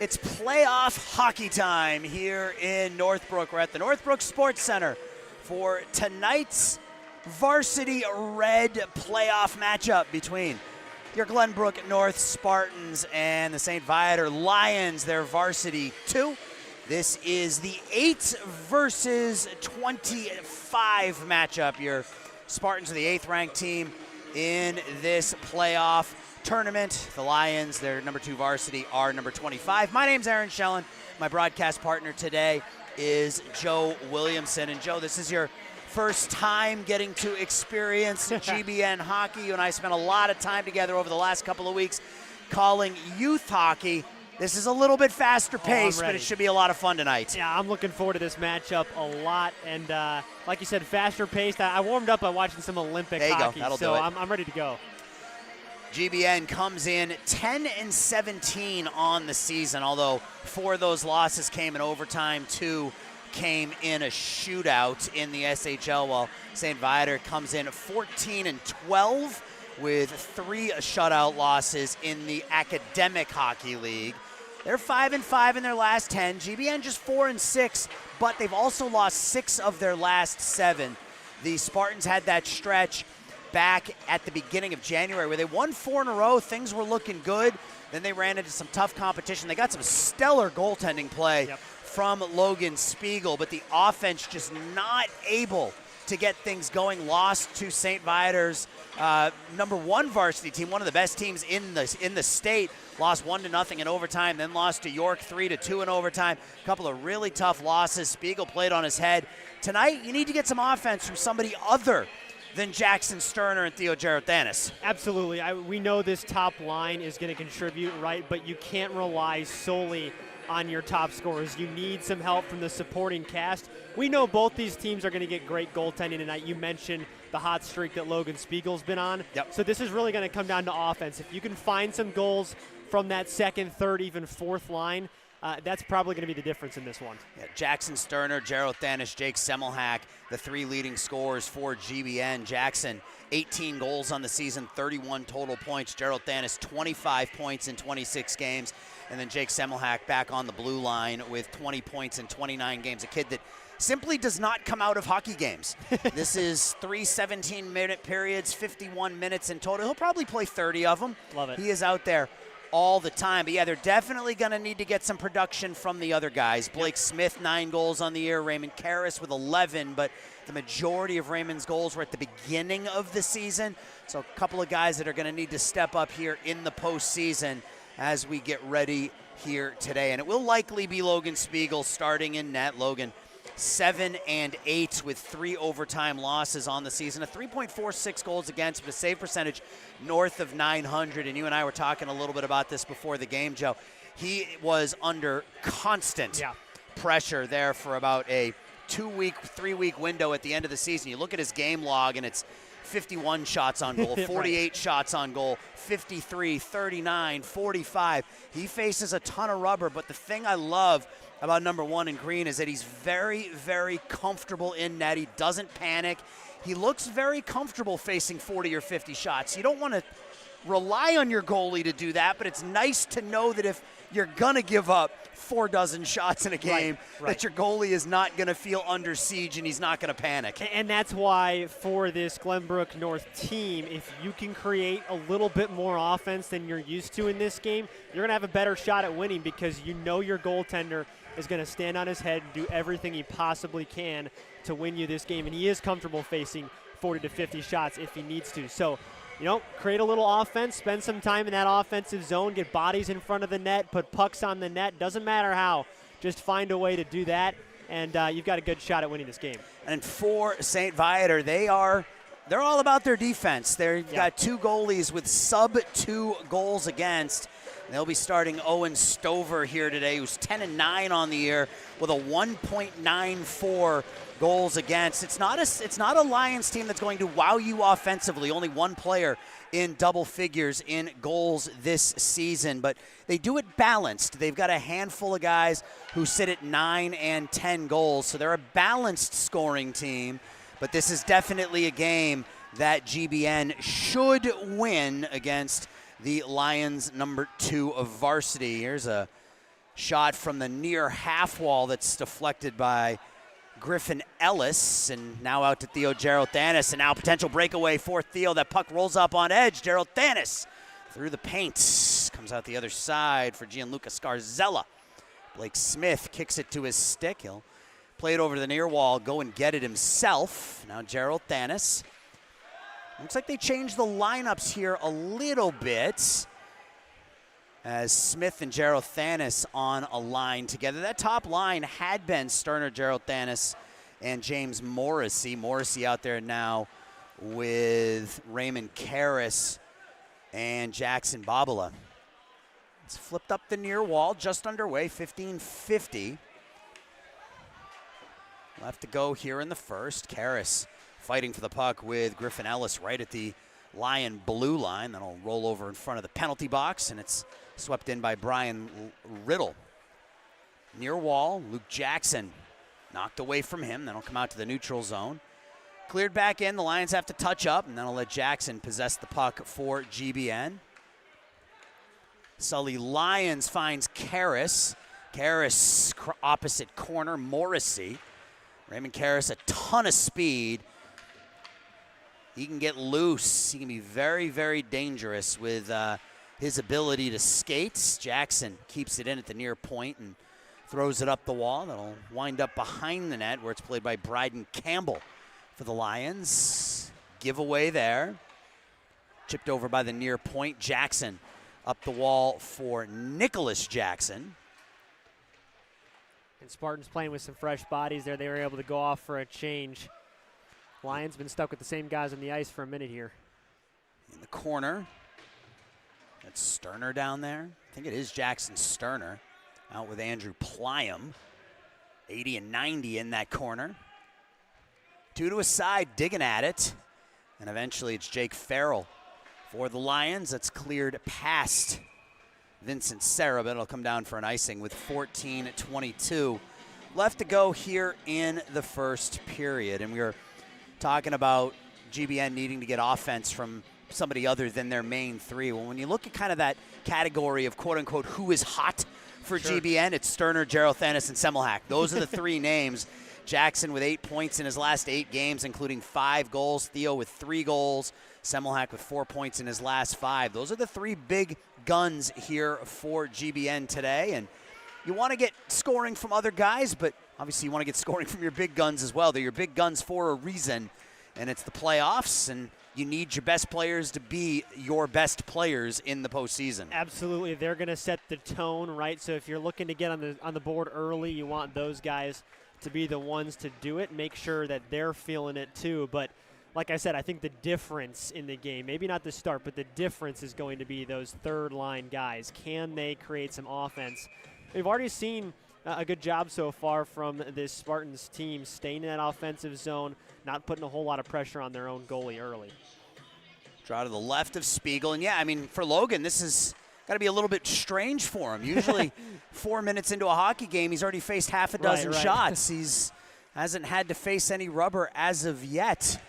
It's playoff hockey time here in Northbrook. We're at the Northbrook Sports Center for tonight's varsity red playoff matchup between your Glenbrook North Spartans and the St. Viator Lions, their varsity 2. This is the 8 versus 25 matchup. Your Spartans are the 8th ranked team in this playoff tournament. The Lions, their number 2 varsity, are number 25. My name's Aaron Schellen. My broadcast partner today is Joe Williamson. And Joe, this is your first time getting to experience GBN hockey. You and I spent a lot of time together over the last couple of weeks calling youth hockey. This is a little bit faster paced, but it should be a lot of fun tonight. Yeah, I'm looking forward to this matchup a lot. And like you said, faster paced. I warmed up by watching some Olympic hockey, so I'm ready to go. GBN comes in 10-17 on the season, although 4 of those losses came in overtime, 2 came in a shootout in the SHL, while St. Viator comes in 14-12 with 3 shutout losses in the Academic Hockey League. They're 5-5 in their last 10. GBN just 4-6, but they've also lost 6 of their last 7. The Spartans had that stretch back at the beginning of January where they won 4 in a row. Things were looking good. Then they ran into some tough competition. They got some stellar goaltending play from Logan Spiegel, but the offense just not able to get things going. Lost to St. Viator's number 1 varsity team, one of the best teams in the state. Lost 1-0 in overtime, then lost to York 3-2 in overtime. A couple of really tough losses. Spiegel played on his head. Tonight, you need to get some offense from somebody other than Jackson Sterner and Theo Gerothanis. Absolutely. We know this top line is going to contribute, right? But you can't rely solely on your top scorers. You need some help from the supporting cast. We know both these teams are going to get great goaltending tonight. You mentioned the hot streak that Logan Spiegel's been on. So this is really going to come down to offense. If you can find some goals from that second, third, even fourth line, that's probably going to be the difference in this one. Yeah, Jackson Sterner, Gerothanis, Jake Semmelhack, the 3 leading scorers for GBN. Jackson, 18 goals on the season, 31 total points. Gerothanis, 25 points in 26 games. And then Jake Semmelhack back on the blue line with 20 points in 29 games. A kid that simply does not come out of hockey games. This is 3 17-minute periods, 51 minutes in total. He'll probably play 30 of them. Love it. He is out there all the time. But yeah, they're definitely going to need to get some production from the other guys. Blake Smith, 9 goals on the year. Raymond Karras with 11, but the majority of Raymond's goals were at the beginning of the season. So a couple of guys that are going to need to step up here in the postseason as we get ready here today. And it will likely be Logan Spiegel starting in net. Logan 7-8 with 3 overtime losses on the season, a 3.46 goals against, with a save percentage north of 900. And you and I were talking a little bit about this before the game, Joe. He was under constant pressure there for about a 2-week, 3-week window at the end of the season. You look at his game log, and it's 51 shots on goal, 48 shots on goal, 53, 39, 45. He faces a ton of rubber, but the thing I love about number 1 in green is that he's very, very comfortable in net. He doesn't panic. He looks very comfortable facing 40 or 50 shots. You don't want to rely on your goalie to do that, but it's nice to know that if you're going to give up 4 dozen shots in a game, that your goalie is not going to feel under siege and he's not going to panic. And that's why for this Glenbrook North team, if you can create a little bit more offense than you're used to in this game, you're going to have a better shot at winning, because you know your goaltender is going to stand on his head and do everything he possibly can to win you this game. And he is comfortable facing 40 to 50 shots if he needs to. So, you know, create a little offense, spend some time in that offensive zone, get bodies in front of the net, put pucks on the net. Doesn't matter how. Just find a way to do that, and you've got a good shot at winning this game. And for St. Viator, they're all about their defense. They've got 2 goalies with sub-2 goals against. They'll be starting Owen Stover here today, who's 10-9 on the year with a 1.94 goals against. It's not a Lions team that's going to wow you offensively. Only 1 player in double figures in goals this season, but they do it balanced. They've got a handful of guys who sit at 9 and 10 goals, so they're a balanced scoring team. But this is definitely a game that GBN should win against the Lions number 2 of varsity. Here's a Shot from the near half wall that's deflected by Griffin Ellis, and now out to Theo Gerald Thanis, and now potential breakaway for Theo. That puck rolls up on edge. Gerald Thanis through the paint, comes out the other side for Gianluca Scarzella. Blake Smith kicks it to his stick. He'll play it over to the near wall, go and get it himself. Now Gerald Thanis. Looks like they changed the lineups here a little bit, as Smith and Gerald Thanis on a line together. That top line had been Sterner, Gerald Thanis, and James Morrissey. Morrissey out there now with Raymond Karras and Jackson Babala. It's flipped up the near wall, just underway, 15:50. Left to go here in the first. Karras fighting for the puck with Griffin Ellis right at the Lion blue line. That'll roll over in front of the penalty box, and it's swept in by Brian Riddle. Near wall, Luke Jackson knocked away from him. That'll come out to the neutral zone. Cleared back in. The Lions have to touch up, and that'll let Jackson possess the puck for GBN. Sully Lyons finds Karras. Karras opposite corner, Morrissey. Raymond Karras, a ton of speed. He can get loose. He can be very, very dangerous with his ability to skate. Jackson keeps it in at the near point and throws it up the wall. That'll wind up behind the net where it's played by Bryden Campbell for the Lions. Giveaway there. Chipped over by the near point. Jackson up the wall for Nicholas Jackson. And Spartans playing with some fresh bodies there. They were able to go off for a change. Lions been stuck with the same guys on the ice for a minute here. In the corner, that's Sterner down there. I think it is Jackson Sterner out with Andrew Plyam. 80 and 90 in that corner. Two to a side, digging at it. And eventually it's Jake Farrell for the Lions. That's cleared past Vincent Serra, but it'll come down for an icing with 14:22 left to go here in the first period. And we were talking about GBN needing to get offense from somebody other than their main three. Well, when you look at kind of that category of quote-unquote who is hot for GBN, it's Sterner, Gerald Thanis, and Semmelhack. Those are the three names. Jackson with 8 points in his last 8 games, including 5 goals. Theo with 3 goals. Semmelhack with 4 points in his last 5. Those are the 3 big guns here for GBN today. And you want to get scoring from other guys, but obviously you want to get scoring from your big guns as well. They're your big guns for a reason, and it's the playoffs, and you need your best players to be your best players in the postseason. Absolutely. They're going to set the tone, right? So if you're looking to get on the board early, you want those guys to be the ones to do it. Make sure that they're feeling it too. But like I said, I think the difference in the game, maybe not the start, but the difference is going to be those third-line guys. Can they create some offense? We've already seen a good job so far from this Spartans team, staying in that offensive zone, not putting a whole lot of pressure on their own goalie early. Draw to the left of Spiegel. And, yeah, I mean, for Logan, this is got to be a little bit strange for him. Usually 4 minutes into a hockey game, he's already faced half a dozen shots. He's hasn't had to face any rubber as of yet.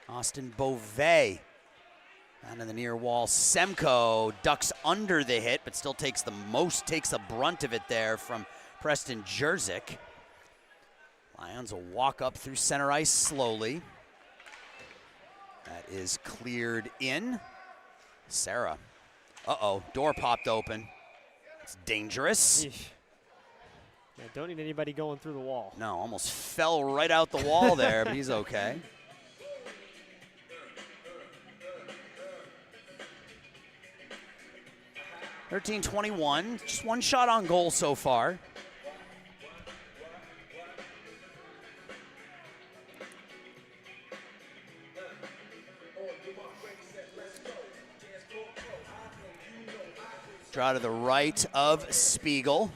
Austin Beauvais down in the near wall. Semko ducks under the hit, but still takes the brunt of it there from Preston Jerzyk. Lions will walk up through center ice slowly. That is cleared in. Sarah. Uh-oh, door popped open. It's dangerous. Eesh. Yeah, don't need anybody going through the wall. No, almost fell right out the wall there, but he's okay. (13:21), just one shot on goal so far. Draw to the right of Spiegel.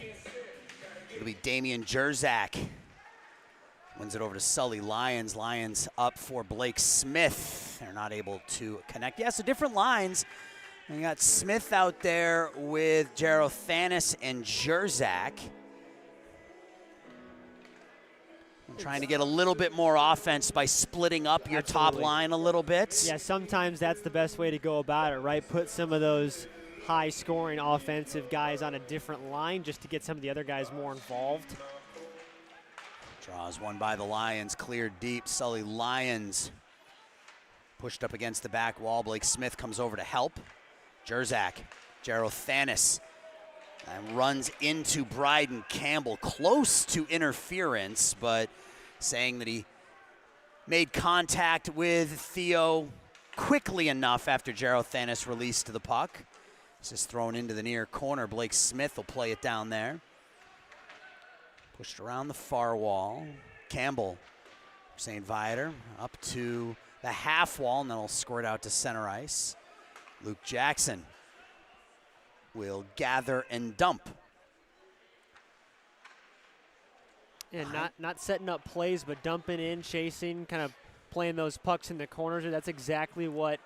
It'll be Damian Jerzyk. Wins it over to Sully Lyons. Lyons up for Blake Smith. They're not able to connect. Yeah, so different lines. We got Smith out there with Gerald Thanis and Jerzyk. Trying to get a little bit more offense by splitting up your top line a little bit. Yeah, sometimes that's the best way to go about it, right? Put some of those high-scoring offensive guys on a different line just to get some of the other guys more involved. Draws one by the Lions, cleared deep. Sully Lyons pushed up against the back wall. Blake Smith comes over to help. Jerzak, Jero Thanis, and runs into Bryden Campbell, close to interference, but saying that he made contact with Theo quickly enough after Jero Thanis released the puck. This is thrown into the near corner. Blake Smith will play it down there. Pushed around the far wall. Campbell, St. Viator, up to the half wall, and then he'll squirt out to center ice. Luke Jackson will gather and dump. And not setting up plays, but dumping in, chasing, kind of playing those pucks in the corners. That's exactly what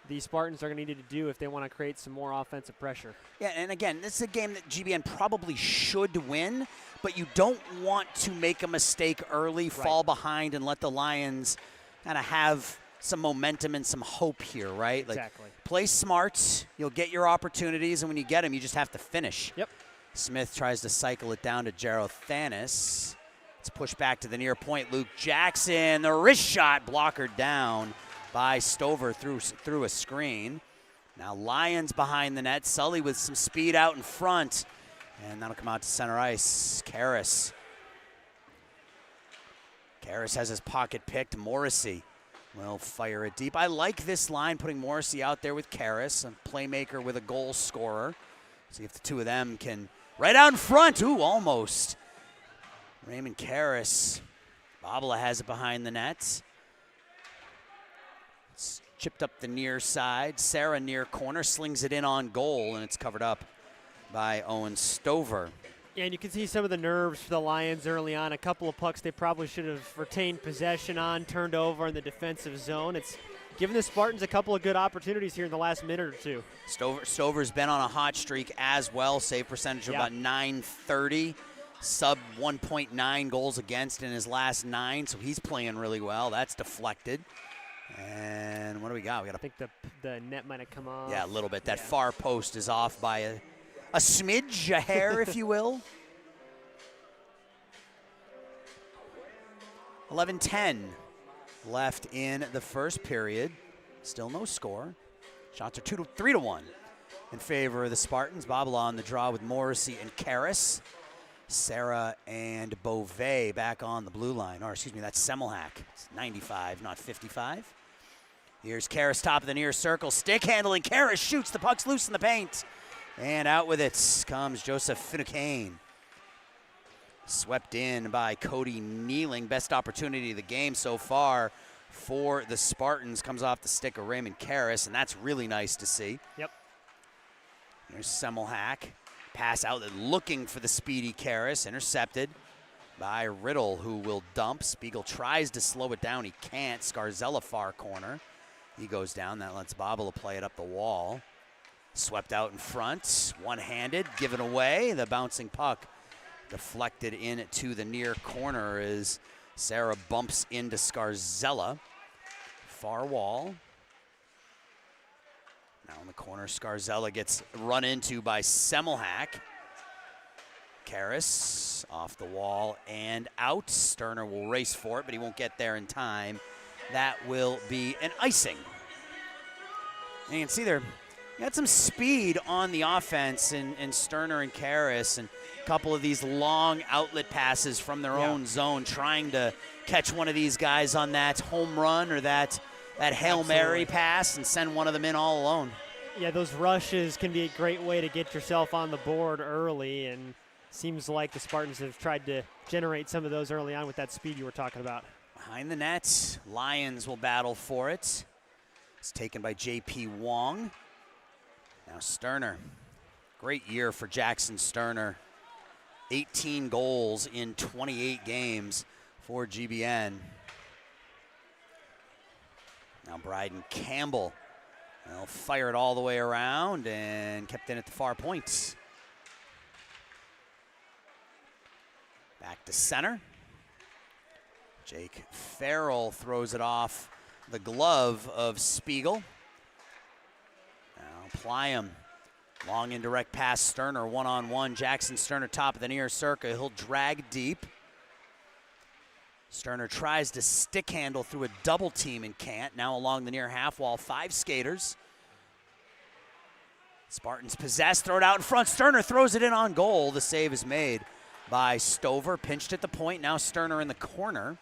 the Spartans are going to need to do if they want to create some more offensive pressure. Yeah, and again, this is a game that GBN probably should win, but you don't want to make a mistake early, fall behind, and let the Lions kind of have some momentum and some hope here, right? Like, exactly. Play smart. You'll get your opportunities, and when you get them, you just have to finish. Yep. Smith tries to cycle it down to Jero Thanis. It's pushed back to the near point. Luke Jackson, the wrist shot, blocker down by Stover through a screen. Now Lions behind the net. Sully with some speed out in front. And that'll come out to center ice. Karras. Karras has his pocket picked. Morrissey will fire it deep. I like this line, putting Morrissey out there with Karras, a playmaker with a goal scorer. See if the two of them can, right out in front. Ooh, almost. Raymond Karras. Babala has it behind the net. It's chipped up the near side. Sarah near corner slings it in on goal, and it's covered up by Owen Stover. Yeah, and you can see some of the nerves for the Lions early on. A couple of pucks they probably should have retained possession on, turned over in the defensive zone. It's given the Spartans a couple of good opportunities here in the last minute or two. Stover's been on a hot streak as well. Save percentage of about .930. Sub 1.9 goals against in his last 9, so he's playing really well. That's deflected. And what do we got? I think the net might have come off. Yeah, a little bit. That far post is off by a smidge, a hair, if you will. 11:10 left in the first period. Still no score. Shots are 3-1 in favor of the Spartans. Babala on the draw with Morrissey and Karras. Sarah and Beauvais back on the blue line. Or, excuse me, that's Semmelhack. It's 95, not 55. Here's Karras, top of the near circle. Stick handling. Karras shoots. The puck's loose in the paint. And out with it comes Joseph Finucane. Swept in by Cody Kneeling. Best opportunity of the game so far for the Spartans. Comes off the stick of Raymond Karras, and that's really nice to see. Yep. There's Semmelhack. Pass out looking for the speedy Karras. Intercepted by Riddle, who will dump. Spiegel tries to slow it down. He can't. Scarzella far corner. He goes down. That lets Babala play it up the wall. Swept out in front. One-handed. Given away. The bouncing puck deflected in to the near corner as Sarah bumps into Scarzella. Far wall. Now in the corner, Scarzella gets run into by Semmelhack. Karras off the wall and out. Sterner will race for it, but he won't get there in time. That will be an icing. And you can see there, you got some speed on the offense in Sterner and Karras, and a couple of these long outlet passes from their own zone, trying to catch one of these guys on that home run or that Hail Mary pass and send one of them in all alone. Yeah, those rushes can be a great way to get yourself on the board early, and seems like the Spartans have tried to generate some of those early on with that speed you were talking about. Behind the net, Lions will battle for it. It's taken by J.P. Wong. Now Sterner. Great year for Jackson Sterner. 18 goals in 28 games for GBN. Now Bryden Campbell. They'll fire it all the way around and kept in at the far points. Back to center. Jake Farrell throws it off the glove of Spiegel. Now Pliam Long indirect pass, Sterner one-on-one. Jackson Sterner top of the near circle. He'll drag deep. Sterner tries to stick handle through a double team and can't. Now along the near half wall, 5 skaters. Spartans possess, throw it out in front. Sterner throws it in on goal. The save is made by Stover. Pinched at the point. Now Sterner in the corner.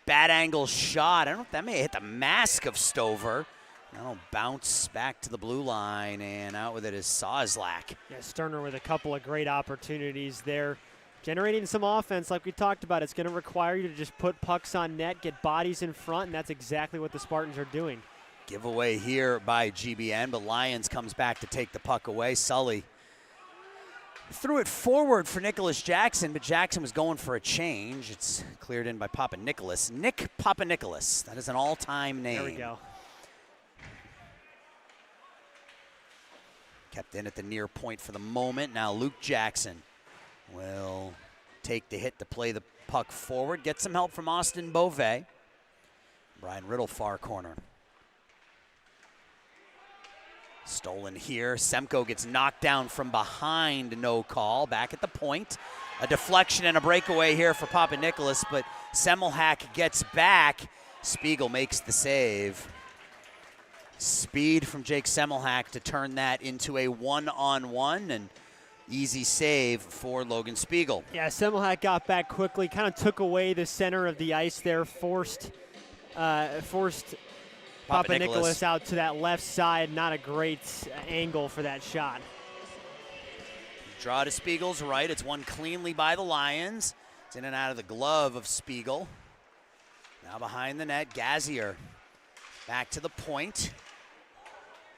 Bad angle shot. I don't know if that may hit the mask of Stover. That'll bounce back to the blue line, and out with it is Sawslak. Yeah, Sterner with a couple of great opportunities there. Generating some offense like we talked about. It's going to require you to just put pucks on net, get bodies in front, and that's exactly what the Spartans are doing. Giveaway here by GBN, but Lyons comes back to take the puck away. Sully threw it forward for Nicholas Jackson, but Jackson was going for a change. It's cleared in by Papa Nicholas. Nick Papa Nicholas. That is an all-time name. There we go. Kept in at the near point for the moment. Now Luke Jackson will take the hit to play the puck forward. Get some help from Austin Beauvais. Brian Riddle, far corner. Stolen here. Semko gets knocked down from behind, no call. Back at the point. A deflection and a breakaway here for Papa Nicholas, but Semmelhack gets back. Spiegel makes the save. Speed from Jake Semmelhack to turn that into a one-on-one, and easy save for Logan Spiegel. Yeah, Semmelhack got back quickly, kind of took away the center of the ice there, forced Papa Nicholas out to that left side. Not a great angle for that shot. Draw to Spiegel's right. It's won cleanly by the Lions. It's in and out of the glove of Spiegel. Now behind the net, Gazier back to the point.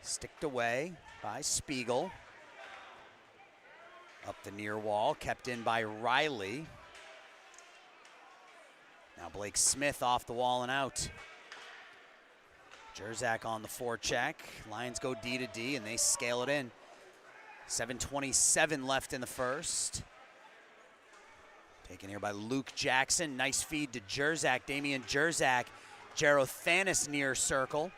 Sticked away by Spiegel. Up the near wall, kept in by Riley. Now Blake Smith off the wall and out. Jerzak on the forecheck. Lions go D to D, and they scale it in. 7:27 left in the first. Taken here by Luke Jackson. Nice feed to Jerzak. Damian Jerzak. Jarothanis near circle.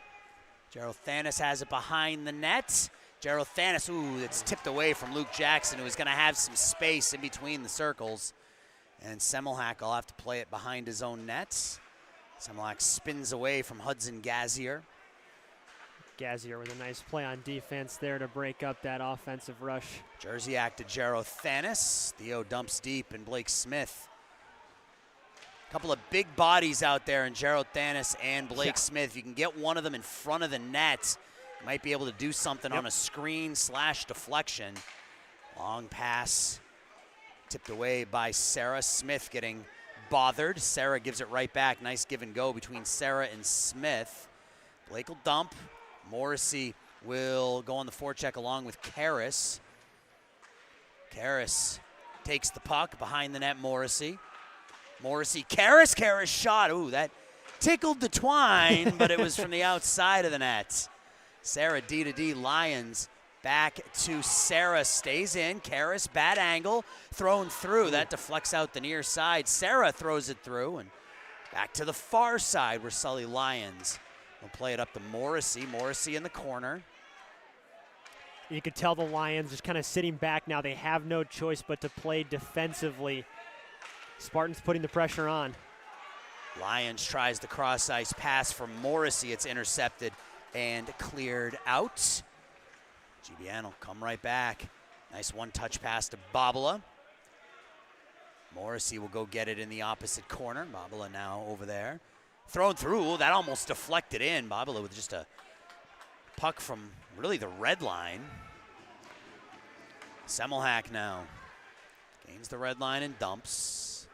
Jarothanis has it behind the net. Jarothanis, ooh, it's tipped away from Luke Jackson, who is going to have some space in between the circles. And Semmelhack will have to play it behind his own net. Semmelhack spins away from Hudson Gazier. Gazier with a nice play on defense there to break up that offensive rush. Jerziak to Jarothanis. Theo dumps deep, and Blake Smith. A couple of big bodies out there in Jarothanis and Blake Smith. If you can get one of them in front of the net, you might be able to do something on a screen / deflection. Long pass tipped away by Sarah. Smith getting bothered. Sarah gives it right back. Nice give and go between Sarah and Smith. Blake will dump. Morrissey will go on the forecheck along with Karras. Karras takes the puck behind the net. Morrissey, Karras shot. Ooh, that tickled the twine, but it was from the outside of the net. Sarah D to D. Lions back to Sarah, stays in. Karras, bad angle, thrown through. That deflects out the near side. Sarah throws it through, and back to the far side where Sully Lions will play it up to Morrissey. Morrissey in the corner. You could tell the Lions just kind of sitting back now. They have no choice but to play defensively. Spartans putting the pressure on. Lions tries the cross-ice pass from Morrissey. It's intercepted and cleared out. GBN will come right back. Nice one-touch pass to Babala. Morrissey will go get it in the opposite corner. Babala now over there. Thrown through. That almost deflected in. Babala with just a puck from really the red line. Semmelhack now gains the red line and dumps.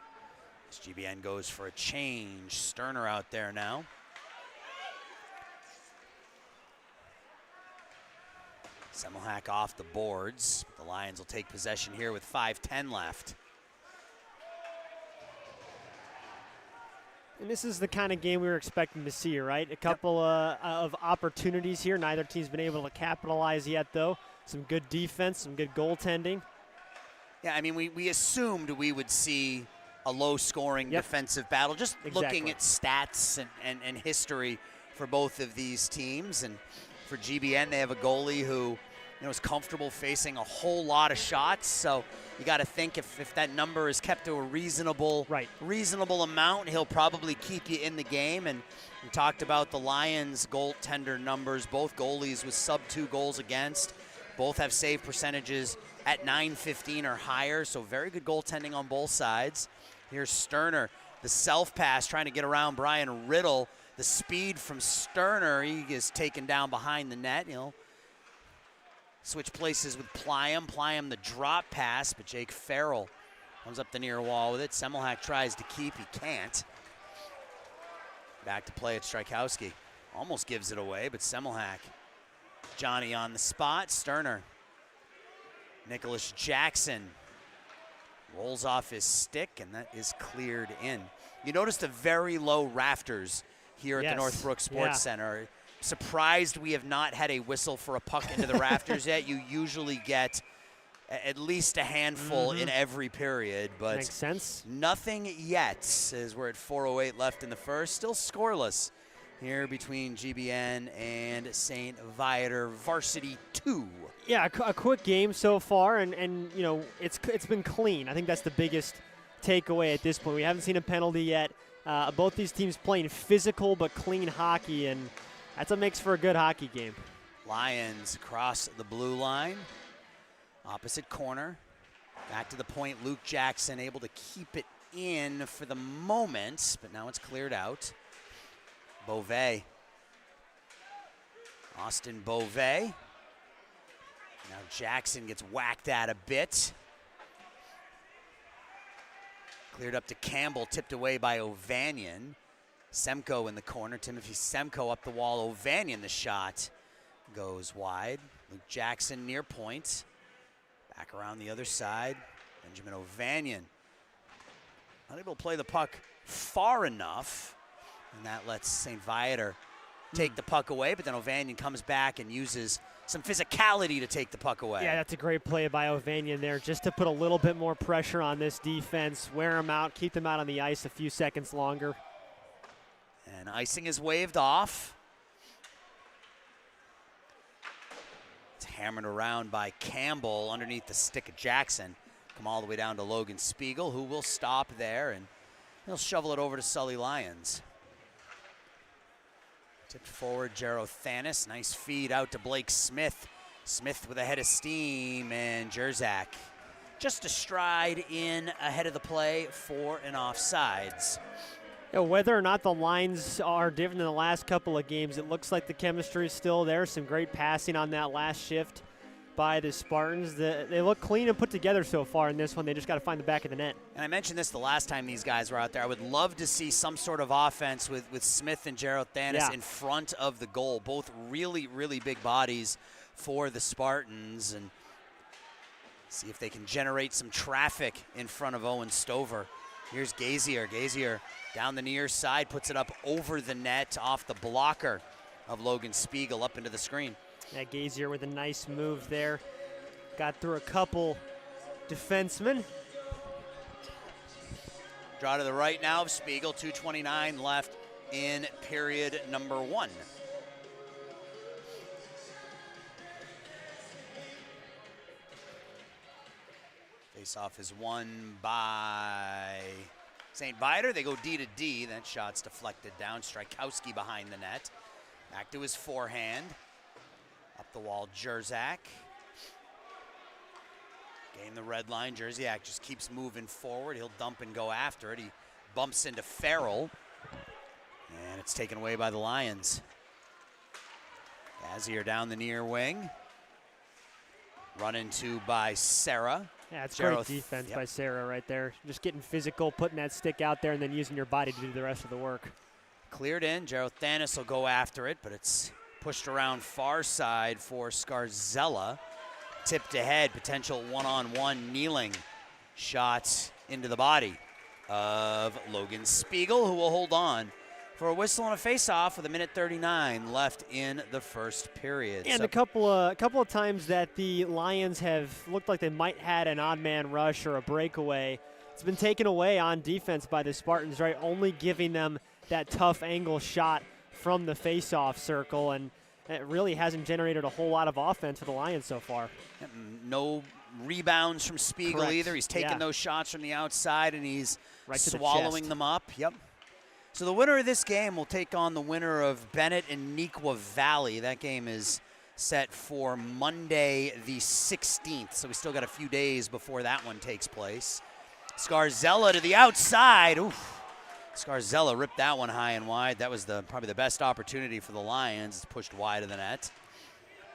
As GBN goes for a change. Sterner out there now. Semmelhack off the boards. The Lions will take possession here with 5:10 left. And this is the kind of game we were expecting to see, right? A couple of opportunities here. Neither team's been able to capitalize yet, though. Some good defense, some good goaltending. Yeah, I mean, we assumed we would see a low-scoring defensive battle, just looking at stats and history for both of these teams. And for GBN, they have a goalie who is comfortable facing a whole lot of shots. So you got to think if that number is kept to a reasonable amount, he'll probably keep you in the game. And we talked about the Lions goaltender numbers, both goalies with sub-2 goals against. Both have save percentages at .915 or higher, so very good goaltending on both sides. Here's Sterner, the self-pass, trying to get around Brian Riddle. The speed from Sterner, he is taken down behind the net. Switch places with Pliam the drop pass, but Jake Farrell comes up the near wall with it. Semmelhack tries to keep, he can't. Back to play at Strykowski. Almost gives it away, but Semmelhack. Johnny on the spot, Sterner. Nicholas Jackson rolls off his stick, and that is cleared in. You notice the very low rafters here at the Northbrook Sports Center. Surprised we have not had a whistle for a puck into the rafters yet. You usually get at least a handful in every period, but makes sense. Nothing yet, as we're at 4:08 left in the first. Still scoreless here between GBN and St. Viator Varsity 2. Yeah, a quick game so far, and it's been clean. I think that's the biggest takeaway at this point. We haven't seen a penalty yet. Both these teams playing physical but clean hockey, and that's what makes for a good hockey game. Lions across the blue line. Opposite corner. Back to the point. Luke Jackson able to keep it in for the moment, but now it's cleared out. Beauvais. Austin Beauvais. Now Jackson gets whacked at a bit. Cleared up to Campbell, tipped away by Ovanian. Semko in the corner, Timothy Semko up the wall. Ovanian, the shot goes wide. Luke Jackson near point. Back around the other side. Benjamin Ovanian not able to play the puck far enough, and that lets St. Viator take the puck away, but then Ovanian comes back and uses some physicality to take the puck away. Yeah, that's a great play by Ovanian there, just to put a little bit more pressure on this defense, wear them out, keep them out on the ice a few seconds longer. And icing is waved off. It's hammered around by Campbell underneath the stick of Jackson. Come all the way down to Logan Spiegel, who will stop there, and he'll shovel it over to Sully Lyons. Tipped forward, Jero Thanis. Nice feed out to Blake Smith. Smith with a head of steam, and Jerzak just a stride in ahead of the play for an offsides. Yeah, whether or not the lines are different than the last couple of games, it looks like the chemistry is still there. Some great passing on that last shift by the Spartans. They look clean and put together so far in this one. They just got to find the back of the net. And I mentioned this the last time these guys were out there. I would love to see some sort of offense with Smith and Jero Thanis in front of the goal. Both really, really big bodies for the Spartans. And see if they can generate some traffic in front of Owen Stover. Here's Gazier. Gazier down the near side, puts it up over the net off the blocker of Logan Spiegel up into the screen. Yeah, Gazier with a nice move there. Got through a couple defensemen. Draw to the right now of Spiegel, 2:29 left in period number 1. Face-off is won by St. Viator. They go D to D. That shot's deflected down. Strykowski behind the net. Back to his forehand. Up the wall, Jerzak. Gain the red line. Jerzak just keeps moving forward. He'll dump and go after it. He bumps into Farrell. And it's taken away by the Lions. Gazier down the near wing. Run into by Serra. Yeah, it's great defense by Serra right there. Just getting physical, putting that stick out there, and then using your body to do the rest of the work. Cleared in. Jero Thanis will go after it, but it's pushed around far side for Scarzella. Tipped ahead, potential one-on-one kneeling. Shots into the body of Logan Spiegel, who will hold on for a whistle and a face-off with 1:39 left in the first period. And a couple of times that the Lions have looked like they might had an odd man rush or a breakaway, it's been taken away on defense by the Spartans, right? Only giving them that tough angle shot from the face-off circle. And it really hasn't generated a whole lot of offense for the Lions so far. No rebounds from Spiegel Correct. either. He's taking those shots from the outside, and he's right swallowing them up. Yep. So the winner of this game will take on the winner of Bennett and Neuqua Valley. That game is set for Monday the 16th, so we still got a few days before that one takes place. Scarzella to the outside. Oof. Scarzella ripped that one high and wide. That was probably the best opportunity for the Lions. It's pushed wide of the net.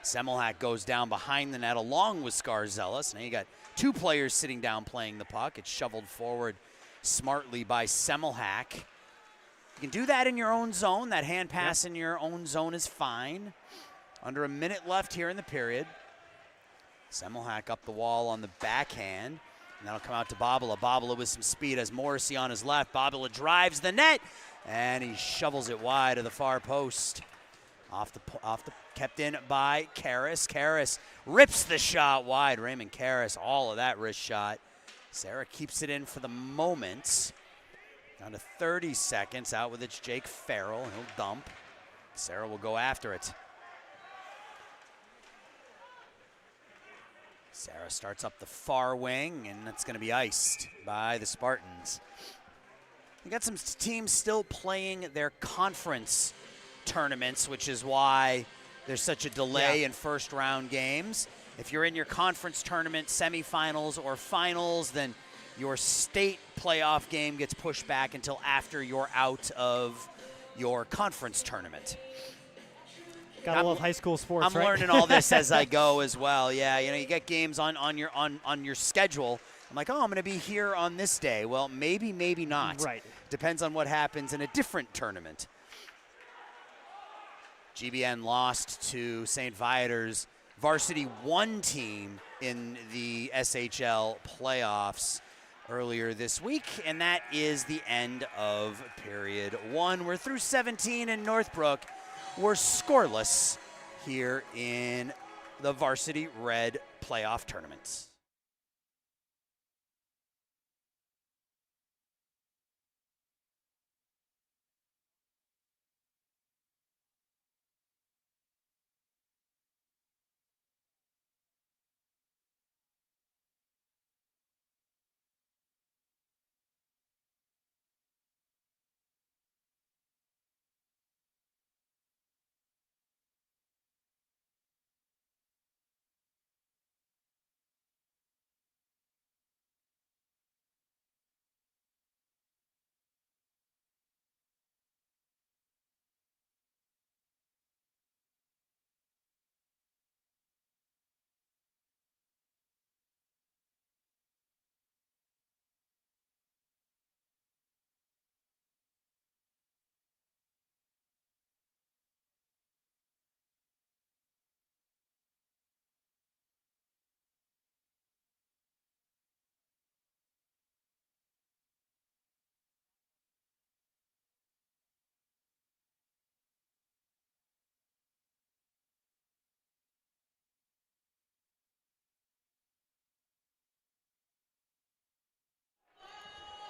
Semmelhack goes down behind the net along with Scarzella. So now you got two players sitting down playing the puck. It's shoveled forward smartly by Semmelhack. You can do that in your own zone. That hand pass in your own zone is fine. Under a minute left here in the period. Semmelhack up the wall on the backhand. And that'll come out to Babala. Babala with some speed as Morrissey on his left. Babala drives the net, and he shovels it wide of the far post. Kept in by Karras. Karras rips the shot wide. Raymond Karras, all of that wrist shot. Sarah keeps it in for the moment. Down to 30 seconds. Out with it's Jake Farrell. He'll dump. Sarah will go after it. Sarah starts up the far wing, and that's going to be iced by the Spartans. We got some teams still playing their conference tournaments, which is why there's such a delay in first-round games. If you're in your conference tournament semifinals or finals, then your state playoff game gets pushed back until after you're out of your conference tournament. Gotta love high school sports, I'm learning all this as I go as well. Yeah, you get games on your schedule. I'm like, oh, I'm going to be here on this day. Well, maybe not. Right. Depends on what happens in a different tournament. GBN lost to St. Viator's Varsity 1 team in the SHL playoffs earlier this week, and that is the end of period 1. We're through 17 in Northbrook. We're scoreless here in the Varsity Red playoff tournaments.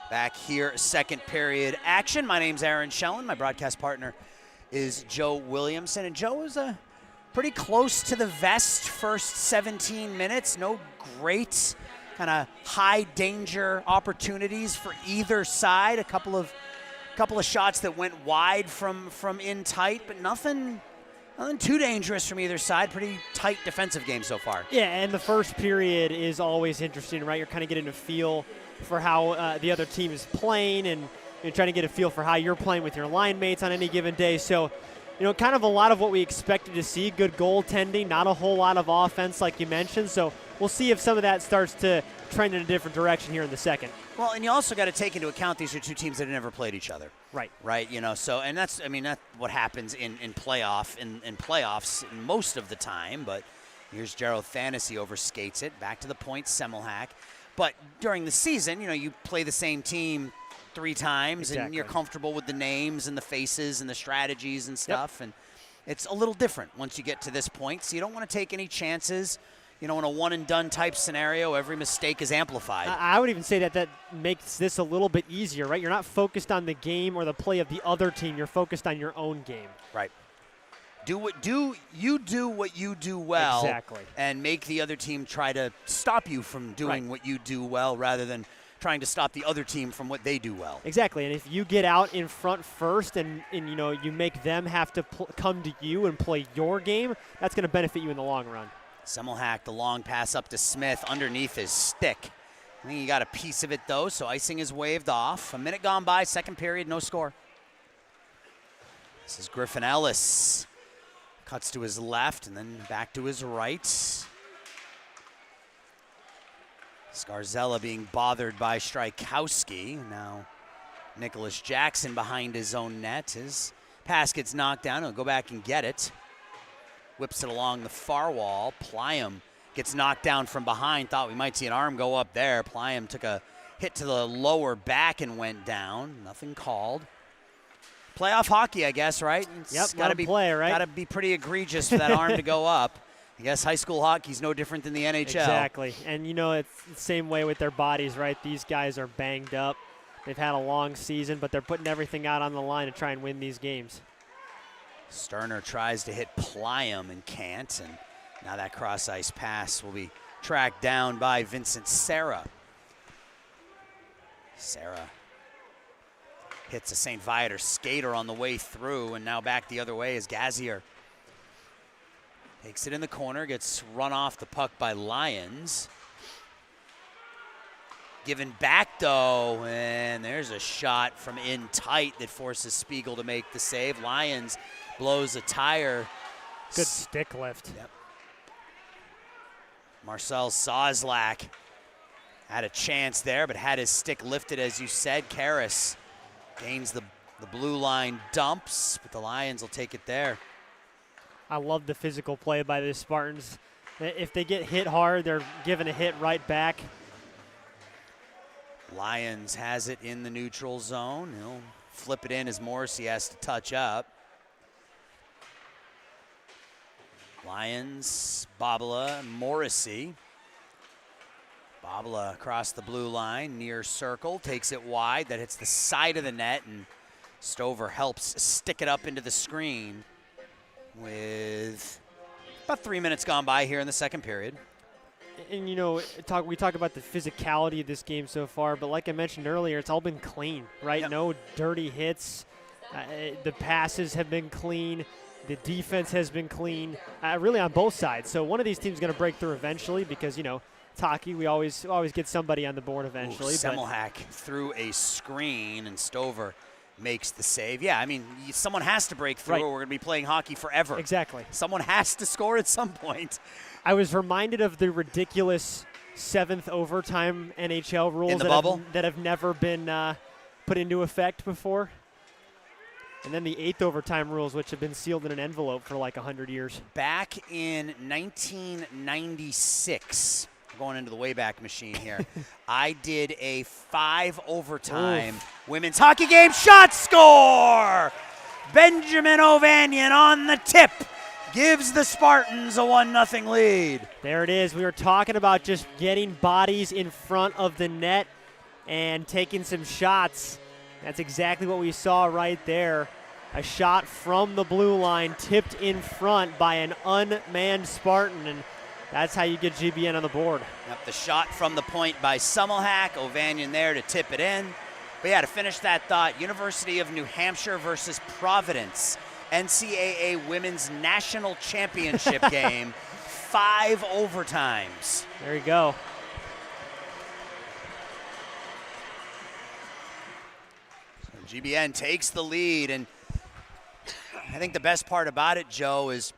Back here, second period action. My name's Aaron Schellen. My broadcast partner is Joe Williamson. And Joe was pretty close to the vest first 17 minutes. No great kind of high danger opportunities for either side. A couple of shots that went wide from in tight, but nothing too dangerous from either side. Pretty tight defensive game so far. Yeah, and the first period is always interesting, right? You're kind of getting a feel for how the other team is playing, and you're trying to get a feel for how you're playing with your line mates on any given day. So, kind of a lot of what we expected to see, good goaltending, not a whole lot of offense like you mentioned. So we'll see if some of that starts to trend in a different direction here in the second. Well, and you also got to take into account these are two teams that have never played each other. Right. Right, so, and that's what happens in playoffs most of the time, but here's Gerald Thanessy overskates it, back to the point, Semmelhack. But during the season, you play the same team 3 times, and you're comfortable with the names and the faces and the strategies and stuff, and it's a little different once you get to this point, so you don't want to take any chances. In a one-and-done type scenario, every mistake is amplified. I would even say that makes this a little bit easier, right? You're not focused on the game or the play of the other team. You're focused on your own game. Right. do what you do well. Exactly. And make the other team try to stop you from doing what you do well, rather than trying to stop the other team from what they do well. Exactly, and if you get out in front first and you make them have to come to you and play your game, that's going to benefit you in the long run. Semmelhack, the long pass up to Smith underneath his stick. I think he got a piece of it, though, so icing is waved off. A minute gone by, second period, no score. This is Griffin Ellis. Cuts to his left and then back to his right. Scarzella being bothered by Strykowski. Now Nicholas Jackson behind his own net. His pass gets knocked down. He'll go back and get it. Whips it along the far wall. Pliam gets knocked down from behind. Thought we might see an arm go up there. Pliam took a hit to the lower back and went down. Nothing called. Playoff hockey, I guess, right? Yep, got to be play, right? Got to be pretty egregious for that arm to go up. I guess high school hockey's no different than the NHL. Exactly, and it's the same way with their bodies, right? These guys are banged up. They've had a long season, but they're putting everything out on the line to try and win these games. Sterner tries to hit Pliam and can't, and now that cross-ice pass will be tracked down by Vincent Serra. Serra hits a St. Viator skater on the way through, and now back the other way is Gazier. Takes it in the corner, gets run off the puck by Lyons. Given back, though, and there's a shot from in tight that forces Spiegel to make the save. Lyons blows a tire. Good stick lift. Yep. Marcel Sozlak had a chance there, but had his stick lifted, as you said. Karras gains the blue line, dumps, but the Lions will take it there. I love the physical play by the Spartans. If they get hit hard, they're given a hit right back. Lions has it in the neutral zone. He'll flip it in as Morrissey has to touch up. Lions, Babala, Morrissey. Babala across the blue line, near circle, takes it wide. That hits the side of the net, and Stover helps stick it up into the screen with about 3 minutes gone by here in the second period. And we talk about the physicality of this game so far, but like I mentioned earlier, it's all been clean, right? Yep. No dirty hits. The passes have been clean. The defense has been clean, really on both sides. So one of these teams is going to break through eventually because, it's hockey. We always get somebody on the board eventually. Semmelhack threw a screen, and Stover makes the save. Yeah, I mean, someone has to break through, right. or we're going to be playing hockey forever. Exactly. Someone has to score at some point. I was reminded of the ridiculous 7th overtime NHL rules in the bubble that have never been put into effect before. And then the 8th overtime rules, which have been sealed in an envelope for like 100 years. Back in 1996, going into the Wayback Machine here, I did a 5 overtime women's hockey game. Shot score! Benjamin Ovanian on the tip gives the Spartans a 1-0 lead. There it is. We were talking about just getting bodies in front of the net and taking some shots. That's exactly what we saw right there. A shot from the blue line tipped in front by an unmanned Spartan, and that's how you get GBN on the board. Yep, the shot from the point by Semmelhack, Ovanian there to tip it in. But yeah, to finish that thought, University of New Hampshire versus Providence, NCAA Women's National Championship game, 5 overtimes. There you go. So GBN takes the lead, and I think the best part about it, Joe, is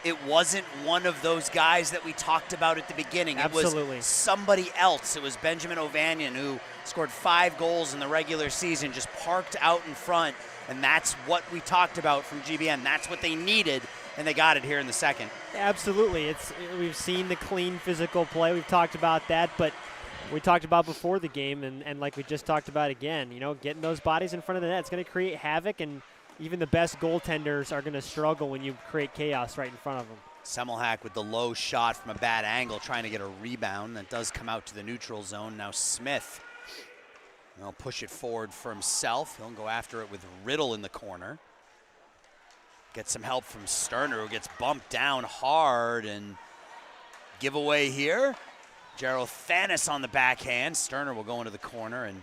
it wasn't one of those guys that we talked about at the beginning. Absolutely. It was somebody else. It was Benjamin Ovanian, who scored 5 goals in the regular season, just parked out in front, and that's what we talked about from GBN. That's what they needed, and they got it here in the second. Absolutely. We've seen the clean physical play. We've talked about that, but we talked about before the game, and like we just talked about again, getting those bodies in front of the net, it's going to create havoc, and even the best goaltenders are going to struggle when you create chaos right in front of them. Semmelhack with the low shot from a bad angle, trying to get a rebound. That does come out to the neutral zone. Now Smith will push it forward for himself. He'll go after it with Riddle in the corner. Get some help from Sterner, who gets bumped down hard, and giveaway here. Gerald Thanis on the backhand. Sterner will go into the corner, and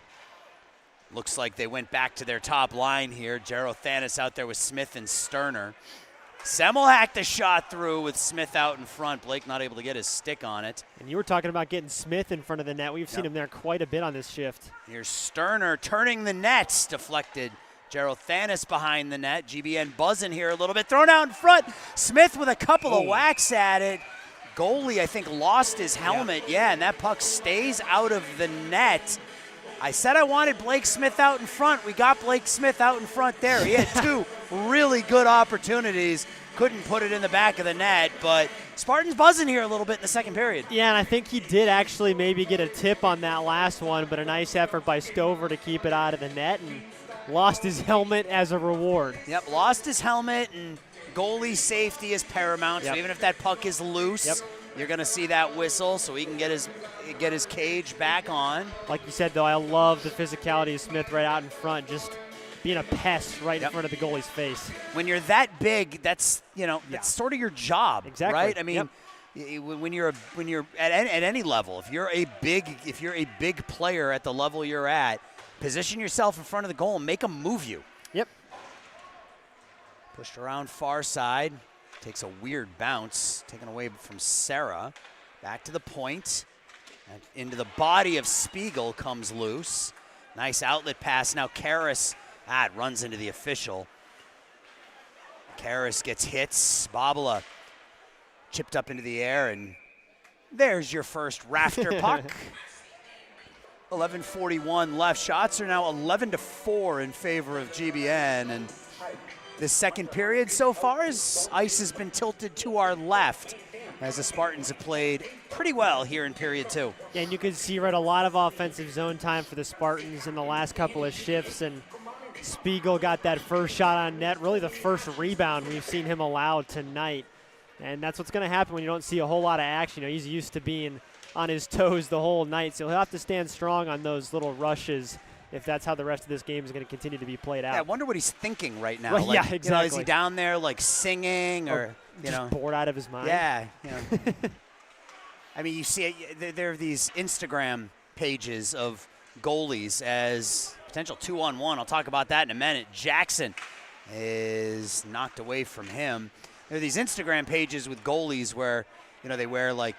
looks like they went back to their top line here. Gerald Thanis out there with Smith and Sterner. Semmel hacked the shot through with Smith out in front. Blake not able to get his stick on it. And you were talking about getting Smith in front of the net. We've seen him there quite a bit on this shift. Here's Sterner turning the nets. Deflected. Gerald Thanis behind the net. GBN buzzing here a little bit. Thrown out in front. Smith with a couple of whacks at it. Goalie, I think, lost his helmet. Yeah, and that puck stays out of the net. I said I wanted Blake Smith out in front. We got Blake Smith out in front there. He had two really good opportunities. Couldn't put it in the back of the net, but Spartans buzzing here a little bit in the second period. Yeah, and I think he did actually maybe get a tip on that last one, but a nice effort by Stover to keep it out of the net, and lost his helmet as a reward. Yep, lost his helmet, and goalie safety is paramount, so even if that puck is loose, you're going to see that whistle so he can get his cage back on. Like you said, though, I love the physicality of Smith right out in front, just being a pest right in front of the goalie's face. When you're that big, that's that's sort of your job, right? I mean, when you're at any level, if you're a big player at the level you're at, position yourself in front of the goal and make them move you. Yep. Pushed around far side. Takes a weird bounce, taken away from Serra. Back to the point. And into the body of Spiegel comes loose. Nice outlet pass. Now Karras, it runs into the official. Karras gets hits. Babala chipped up into the air, and there's your first rafter puck. 11:41 left. Shots are now 11-4 in favor of GBN, and the second period so far, as ice has been tilted to our left, as the Spartans have played pretty well here in period two. Yeah, and you can see a lot of offensive zone time for the Spartans in the last couple of shifts, and Spiegel got that first shot on net, really the first rebound we've seen him allow tonight. And that's what's going to happen when you don't see a whole lot of action. He's used to being on his toes the whole night, so he'll have to stand strong on those little rushes if that's how the rest of this game is going to continue to be played out. Yeah, I wonder what he's thinking right now. Well, yeah, exactly. Is he down there singing or just bored out of his mind? Yeah. I mean, you see, there are these Instagram pages of goalies as potential 2-on-1. I'll talk about that in a minute. Jackson is knocked away from him. There are these Instagram pages with goalies where they wear the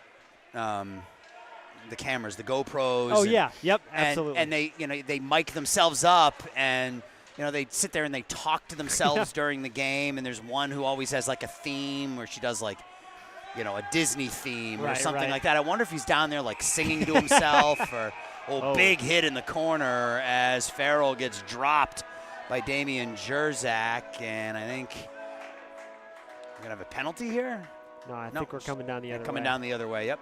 cameras, the GoPros. Oh, yeah. Yep, absolutely. And they mic themselves up, and they sit there and they talk to themselves during the game. And there's one who always has a theme where she does a Disney theme or something like that. I wonder if he's down there singing to himself or big hit in the corner as Farrell gets dropped by Damian Jerzak, and I think we're gonna have a penalty here. No, I think we're coming down the other way. Coming down the other way. Yep.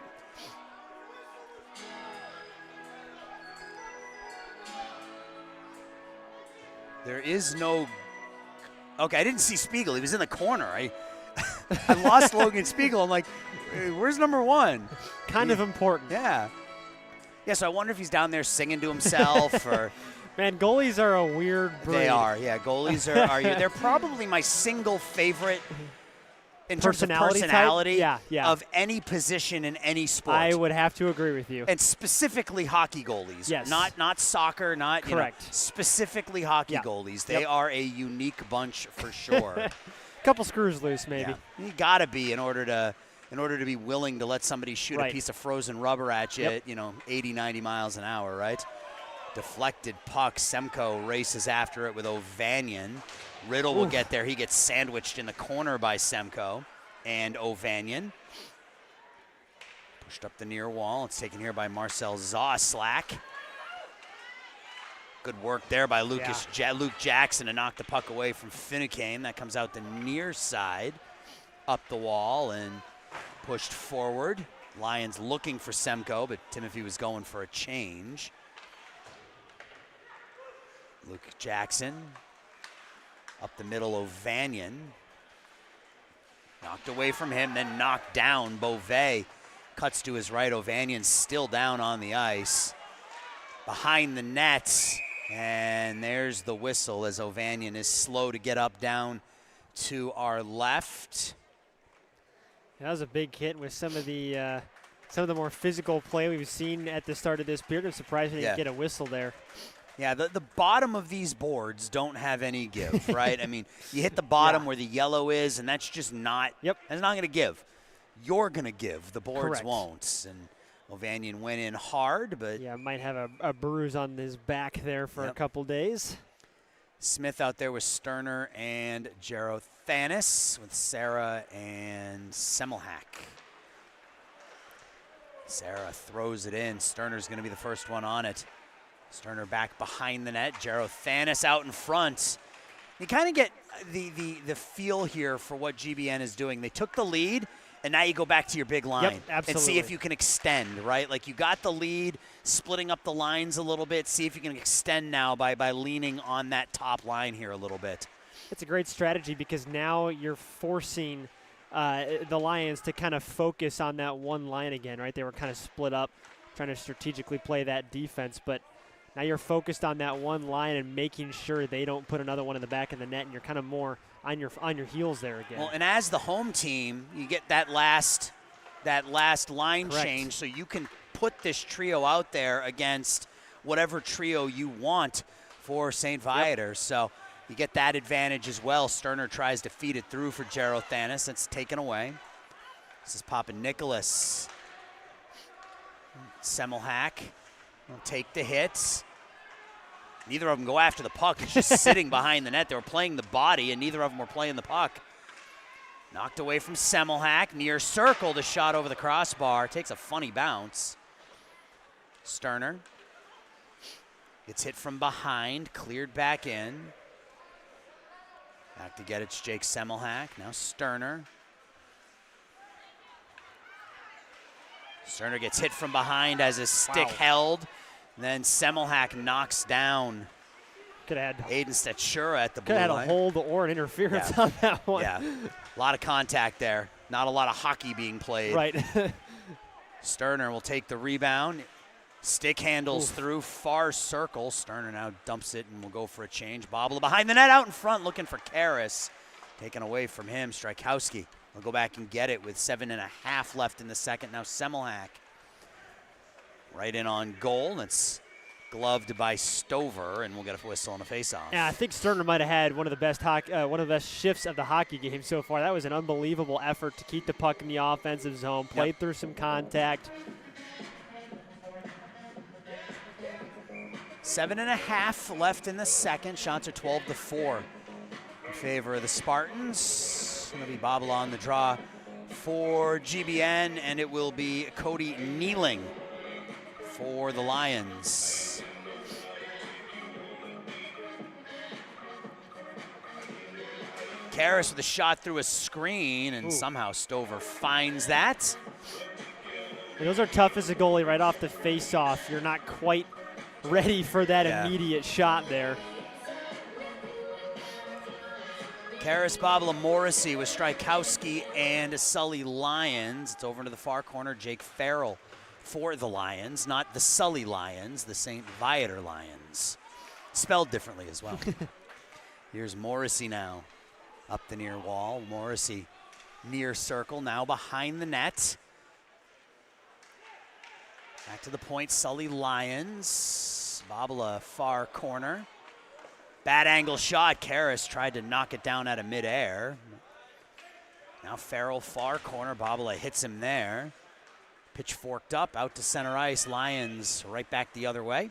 There is no. Okay, I didn't see Spiegel. He was in the corner. I lost Logan Spiegel. I'm like, where's number one? Kind of important. Yeah. Yeah, so I wonder if he's down there singing to himself or. Man, goalies are a weird breed. They are, yeah. Goalies are they're probably my single favorite in terms of personality of any position in any sport. I would have to agree with you. And specifically hockey goalies. Yes. Not soccer, not correct. Specifically hockey goalies. They are a unique bunch for sure. Couple screws loose, maybe. Yeah. You got to be in order to be willing to let somebody shoot a piece of frozen rubber at you at 80, 90 miles an hour, right? Deflected puck. Semko races after it with Ovanian. Riddle will get there. He gets sandwiched in the corner by Semko and Ovanian. Pushed up the near wall. It's taken here by Marcel Zoslak. Good work there by Luke Jackson to knock the puck away from Finucane. That comes out the near side, up the wall and pushed forward. Lions looking for Semko, but Timothy was going for a change. Luke Jackson. Up the middle, Ovanian. Knocked away from him, then knocked down. Beauvais cuts to his right. Ovanian still down on the ice. Behind the nets, and there's the whistle as Ovanian is slow to get up down to our left. That was a big hit with some of the more physical play we've seen at the start of this period. I'm surprised we didn't get a whistle there. Yeah, the bottom of these boards don't have any give, right? I mean, you hit the bottom where the yellow is, and that's just not – that's not going to give. You're going to give. The boards won't. And Ovanian went in hard, but – yeah, might have a bruise on his back there for a couple days. Smith out there with Sterner and Jarothanis with Sarah and Semmelhack. Sarah throws it in. Sterner's going to be the first one on it. Sterner back behind the net. Jarothanis out in front. You kind of get the feel here for what GBN is doing. They took the lead, and now you go back to your big line and see if you can extend, right? Like you got the lead, splitting up the lines a little bit. See if you can extend now by leaning on that top line here a little bit. It's a great strategy because now you're forcing the Lions to kind of focus on that one line again, right? They were kind of split up, trying to strategically play that defense, but now you're focused on that one line and making sure they don't put another one in the back of the net, and you're kind of more on your heels there again. Well, and as the home team, you get that last line change, so you can put this trio out there against whatever trio you want for St. Viator. So you get that advantage as well. Sterner tries to feed it through for Jarothanis. It's taken away. This is Papa Nicholas. Semmelhack will take the hits. Neither of them go after the puck. It's just sitting behind the net. They were playing the body, and neither of them were playing the puck. Knocked away from Semmelhack. Near circle, the shot over the crossbar. Takes a funny bounce. Sterner gets hit from behind, cleared back in. Back to get it's Jake Semmelhack. Now Sterner. Sterner gets hit from behind as his stick held. And then Semmelhack knocks down Aiden Statura at the blue line. Could have had a hold or an interference on that one. Yeah, a lot of contact there. Not a lot of hockey being played. Right. Sterner will take the rebound. Stick handles through far circle. Sterner now dumps it and will go for a change. Bobble behind the net out in front looking for Karras. Taken away from him, Strykowski will go back and get it with 7.5 left in the second. Now Semmelhack right in on goal. It's gloved by Stover, and we'll get a whistle and a face-off. Yeah, I think Sterner might have had one of the best shifts of the hockey game so far. That was an unbelievable effort to keep the puck in the offensive zone, played through some contact. 7.5 left in the second. Shots are 12-4 in favor of the Spartans. It'll be Babala on the draw for GBN, and it will be Cody Kneeling for the Lions. Karras with a shot through a screen, and somehow Stover finds that. Those are tough as a goalie right off the face-off. You're not quite ready for that immediate shot there. Karras, Babala, Morrissey with Strykowski and Sully Lions. It's over into the far corner. Jake Farrell for the Lions, not the Sully Lions, the St. Viator Lions. Spelled differently as well. Here's Morrissey now up the near wall. Morrissey near circle, now behind the net. Back to the point, Sully Lions. Babala far corner. Bad angle shot. Karras tried to knock it down out of midair. Now Farrell far corner. Babala hits him there. Pitch forked up, out to center ice. Lions right back the other way.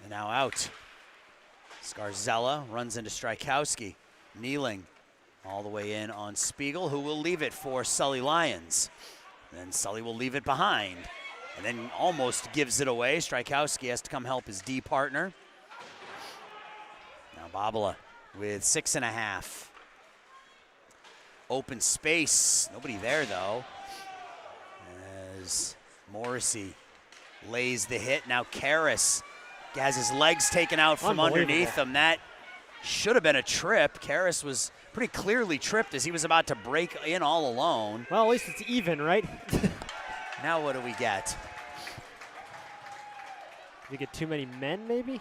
And now out. Scarzella runs into Strykowski. Kneeling all the way in on Spiegel, who will leave it for Sully Lions. Then Sully will leave it behind. And then almost gives it away. Strykowski has to come help his D partner. Now Babala with 6.5. Open space. Nobody there, though. As Morrissey lays the hit. Now Karras has his legs taken out from underneath him. That should have been a trip. Karras was pretty clearly tripped as he was about to break in all alone. Well, at least it's even, right? Now what do we get? Did we get too many men, maybe?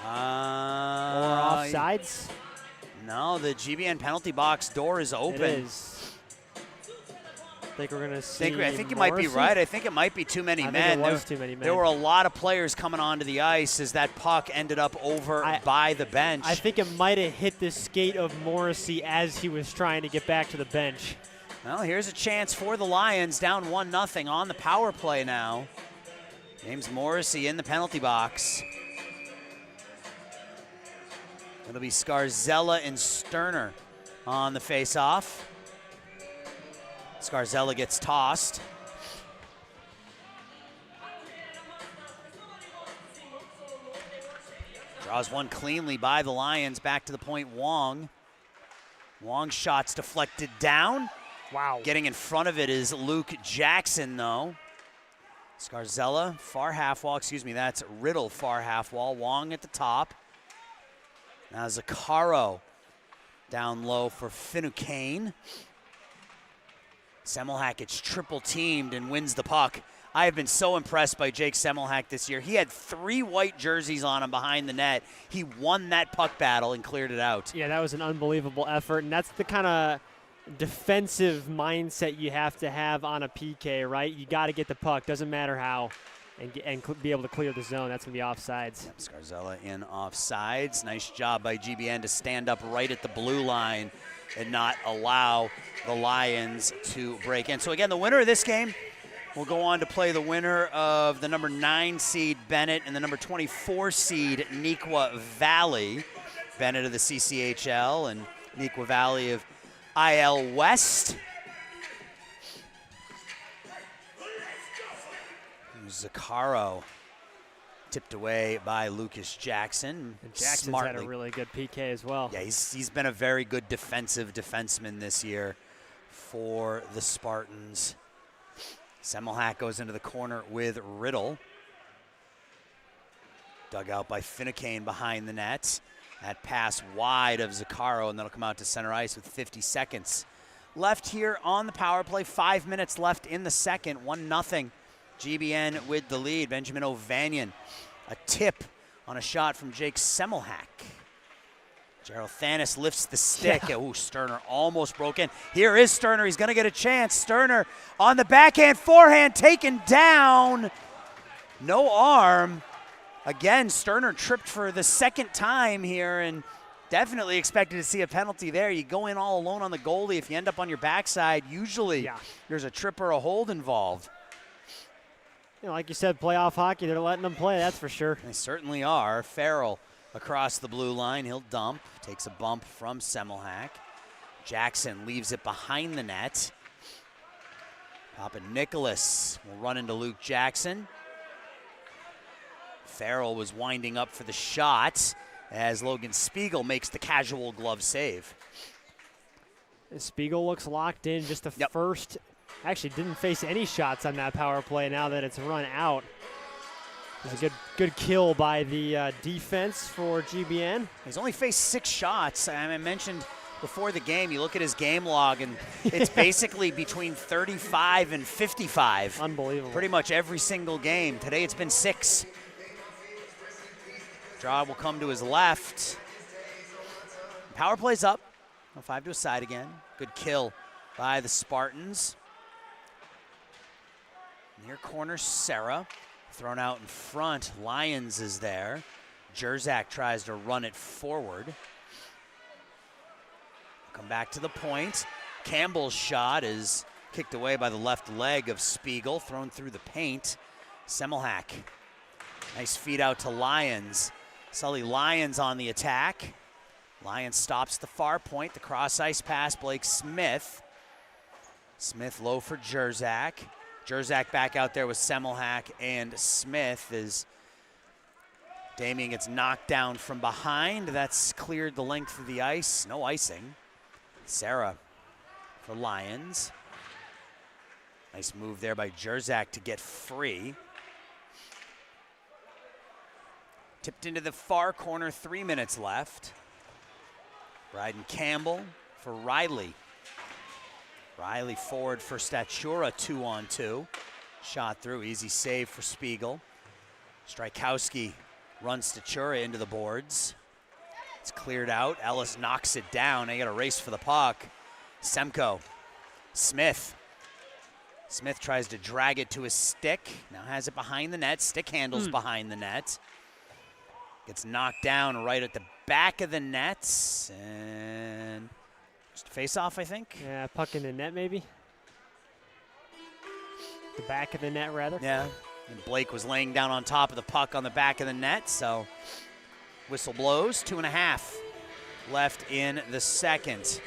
Or offsides? No, the GBN penalty box door is open. It is. I think we're going to see I think you might be right. I think it might be too many men. I think it was too many men. There were a lot of players coming onto the ice as that puck ended up over by the bench. I think it might have hit the skate of Morrissey as he was trying to get back to the bench. Well, here's a chance for the Lions, down 1-0 on the power play now. James Morrissey in the penalty box. It'll be Scarzella and Sterner on the face-off. Scarzella gets tossed. Draws one cleanly by the Lions. Back to the point, Wong. Wong's shot's deflected down. Wow. Getting in front of it is Luke Jackson, though. Scarzella, far half wall. Excuse me, that's Riddle, far half wall. Wong at the top. Now Zaccaro down low for Finucane. Semmelhack gets triple teamed and wins the puck. I have been so impressed by Jake Semmelhack this year. He had 3 white jerseys on him behind the net. He won that puck battle and cleared it out. Yeah, that was an unbelievable effort, and that's the kind of defensive mindset you have to have on a PK, right? You got to get the puck, doesn't matter how, and be able to clear the zone. That's going to be offsides. Yep, Scarzella in offsides. Nice job by GBN to stand up right at the blue line and not allow the Lions to break in. So again, the winner of this game will go on to play the winner of the number 9 seed Bennett and the number 24 seed Nequa Valley. Bennett of the CCHL and Nequa Valley of IL West. Zaccaro tipped away by Lucas Jackson. And Jackson's had a really good PK as well. Yeah, he's been a very good defensive defenseman this year for the Spartans. Semmelhack goes into the corner with Riddle. Dug out by Finucane behind the net. That pass wide of Zaccaro, and that'll come out to center ice with 50 seconds left here on the power play. 5 minutes left in the second. 1-0. GBN with the lead. Benjamin O'Vanian, a tip on a shot from Jake Semmelhack. Gerald Thanis lifts the stick. Yeah. Ooh, Sterner almost broke in. Here is Sterner. He's going to get a chance. Sterner on the backhand, forehand, taken down. No arm. Again, Sterner tripped for the second time here and definitely expected to see a penalty there. You go in all alone on the goalie. If you end up on your backside, usually there's a trip or a hold involved. You know, like you said, playoff hockey, they're letting them play, that's for sure. They certainly are. Farrell across the blue line. He'll dump. Takes a bump from Semmelhack. Jackson leaves it behind the net. Papa Nicholas will run into Luke Jackson. Farrell was winding up for the shot as Logan Spiegel makes the casual glove save. And Spiegel looks locked in. Just the first, actually didn't face any shots on that power play now that it's run out. It was a good kill by the defense for GBN. He's only faced 6 shots. I mentioned before the game, you look at his game log, and it's basically between 35 and 55. Unbelievable. Pretty much every single game. Today it's been 6. Draw will come to his left. Power play's up. 5 to his side again. Good kill by the Spartans. Near corner, Serra. Thrown out in front. Lyons is there. Jerzak tries to run it forward. Come back to the point. Campbell's shot is kicked away by the left leg of Spiegel. Thrown through the paint. Semmelhack. Nice feed out to Lyons. Sully Lyons on the attack. Lyons stops the far point. The cross ice pass, Blake Smith. Smith low for Jerzak. Jerzak back out there with Semmelhack and Smith as Damien gets knocked down from behind. That's cleared the length of the ice. No icing. Serra for Lyons. Nice move there by Jerzak to get free. Tipped into the far corner, 3 minutes left. Bryden Campbell for Riley. Riley forward for Statura, 2-on-2. Shot through, easy save for Spiegel. Strykowski Runs Stachura into the boards. It's cleared out. Ellis knocks it down. They got a race for the puck. Semko. Smith. Smith tries to drag it to his stick. Now has it behind the net. Stick handles behind the net. Gets knocked down right at the back of the net. And just a face-off, I think. Yeah, puck in the net maybe. The back of the net, rather. Yeah, and Blake was laying down on top of the puck on the back of the net, so whistle blows. 2.5 left in the second.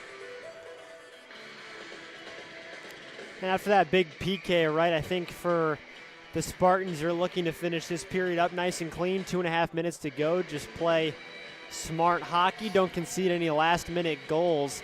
And after that big PK, right, I think for the Spartans, you're looking to finish this period up nice and clean. 2.5 minutes to go. Just play smart hockey. Don't concede any last-minute goals.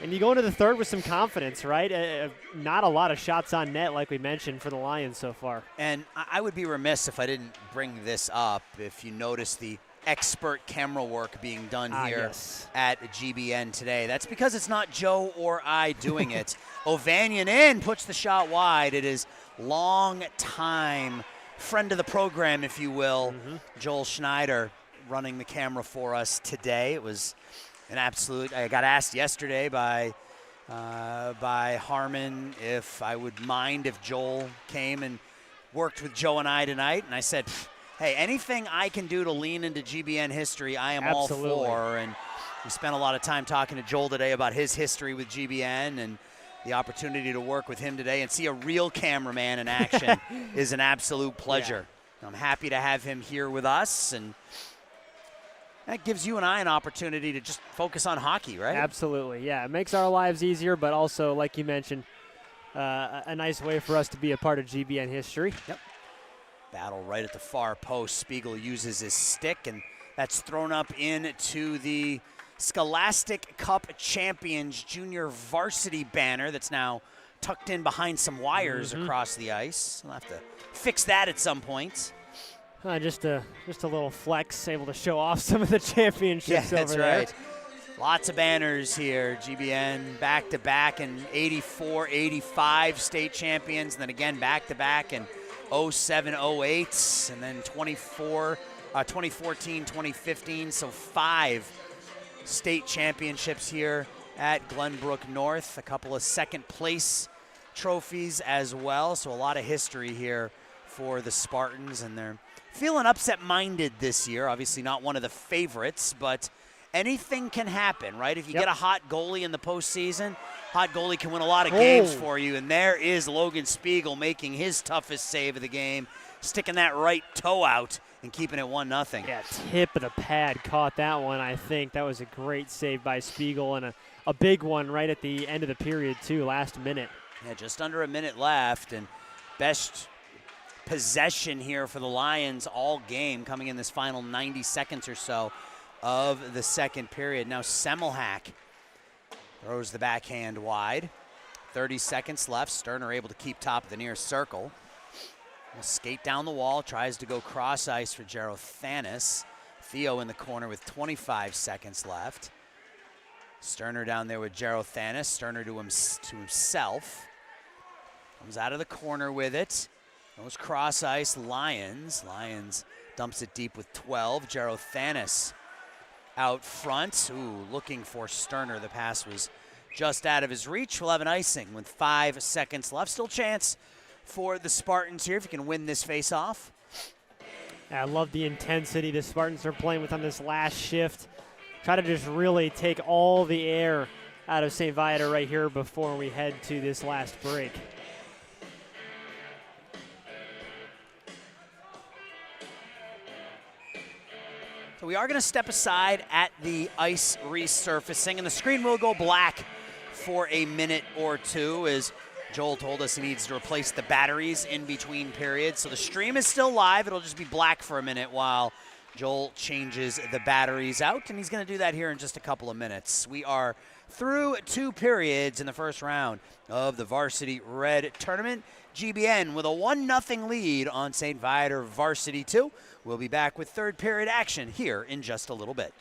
And you go into the third with some confidence, right? Not a lot of shots on net, like we mentioned, for the Lions so far. And I would be remiss if I didn't bring this up. If you notice the expert camera work being done here at GBN today. That's because it's not Joe or I doing it. Ovanian in, puts the shot wide. It is long-time friend of the program, if you will, Joel Schneider running the camera for us today. It was an absolute. I got asked yesterday by Harmon if I would mind if Joel came and worked with Joe and I tonight, and I said, hey, anything I can do to lean into GBN history, I am all for. And we spent a lot of time talking to Joel today about his history with GBN, and the opportunity to work with him today and see a real cameraman in action is an absolute pleasure. Yeah. I'm happy to have him here with us, and that gives you and I an opportunity to just focus on hockey, right? Absolutely, yeah. It makes our lives easier, but also, like you mentioned, a nice way for us to be a part of GBN history. Yep. Battle right at the far post. Spiegel uses his stick, and that's thrown up into the Scholastic Cup Champions Junior Varsity banner that's now tucked in behind some wires across the ice. We'll have to fix that at some point. Just a little flex, able to show off some of the championships over there. That's right. Lots of banners here. GBN back-to-back in 84, 85 state champions, and then again back-to-back in 07, 08, and then 2014, 2015. So 5 state championships here at Glenbrook North. A couple of second-place trophies as well. So a lot of history here for the Spartans, and they're feeling upset-minded this year. Obviously not one of the favorites, but anything can happen, right? If you get a hot goalie in the postseason, hot goalie can win a lot of games for you, and there is Logan Spiegel making his toughest save of the game, sticking that right toe out and keeping it 1-0. Yeah, tip of the pad caught that one, I think. That was a great save by Spiegel, and a big one right at the end of the period, too, last minute. Yeah, just under a minute left, and best possession here for the Lions all game, coming in this final 90 seconds or so of the second period. Now Semmelhack throws the backhand wide. 30 seconds left. Sterner able to keep top of the near circle. Will skate down the wall, tries to go cross ice for Jero Thanis. Theo in the corner with 25 seconds left. Sterner down there with Jero Thanis. Sterner to himself. Comes out of the corner with it. Goes cross ice, Lions. Lions dumps it deep with 12. Jero Thanis out front. Ooh, looking for Sterner. The pass was just out of his reach. We'll have an icing with 5 seconds left. Still chance for the Spartans here if you can win this face-off. I love the intensity the Spartans are playing with on this last shift. Try to just really take all the air out of St. Viator right here before we head to this last break. So we are going to step aside at the ice resurfacing, and the screen will go black for a minute or two, as Joel told us he needs to replace the batteries in between periods. So the stream is still live. It'll just be black for a minute while Joel changes the batteries out, and he's going to do that here in just a couple of minutes. We are through 2 periods in the first round of the Varsity Red Tournament. GBN with a 1-0 lead on St. Viator Varsity 2. We'll be back with third period action here in just a little bit.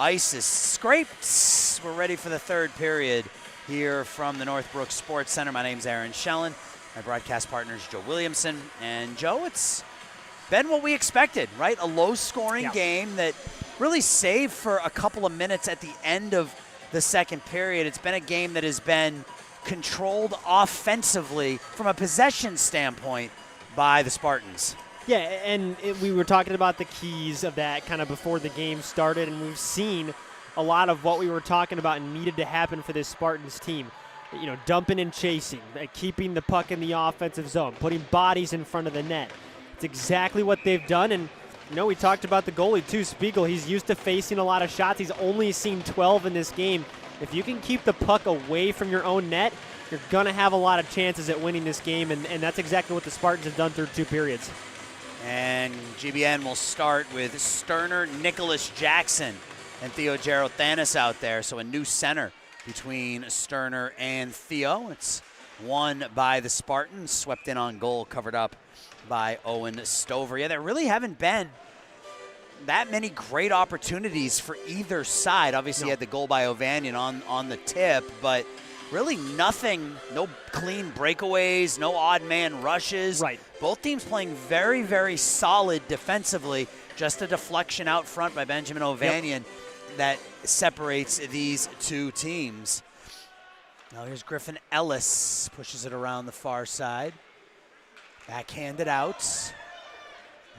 Ice is scraped. We're ready for the third period here from the Northbrook Sports Center. My name's Aaron Schellen. My broadcast partner is Joe Williamson. And Joe, it's been what we expected, right? A low-scoring game that really saved for a couple of minutes at the end of the second period. It's been a game that has been controlled offensively from a possession standpoint by the Spartans. Yeah, and we were talking about the keys of that kind of before the game started, and we've seen a lot of what we were talking about needed to happen for this Spartans team. You know, dumping and chasing, keeping the puck in the offensive zone, putting bodies in front of the net. It's exactly what they've done, and you know, we talked about the goalie too, Spiegel. He's used to facing a lot of shots. He's only seen 12 in this game. If you can keep the puck away from your own net, you're going to have a lot of chances at winning this game, and that's exactly what the Spartans have done through 2 periods. And GBN will start with Sterner, Nicholas Jackson, and Theo Gerothanis out there. So a new center between Sterner and Theo. It's won by the Spartans, swept in on goal, covered up by Owen Stover. Yeah, there really haven't been that many great opportunities for either side. Obviously, you had the goal by Ovanian on the tip, but really nothing, no clean breakaways, no odd man rushes. Right. Both teams playing very, very solid defensively. Just a deflection out front by Benjamin Ovanian that separates these two teams. Now here's Griffin Ellis, pushes it around the far side. Backhanded out.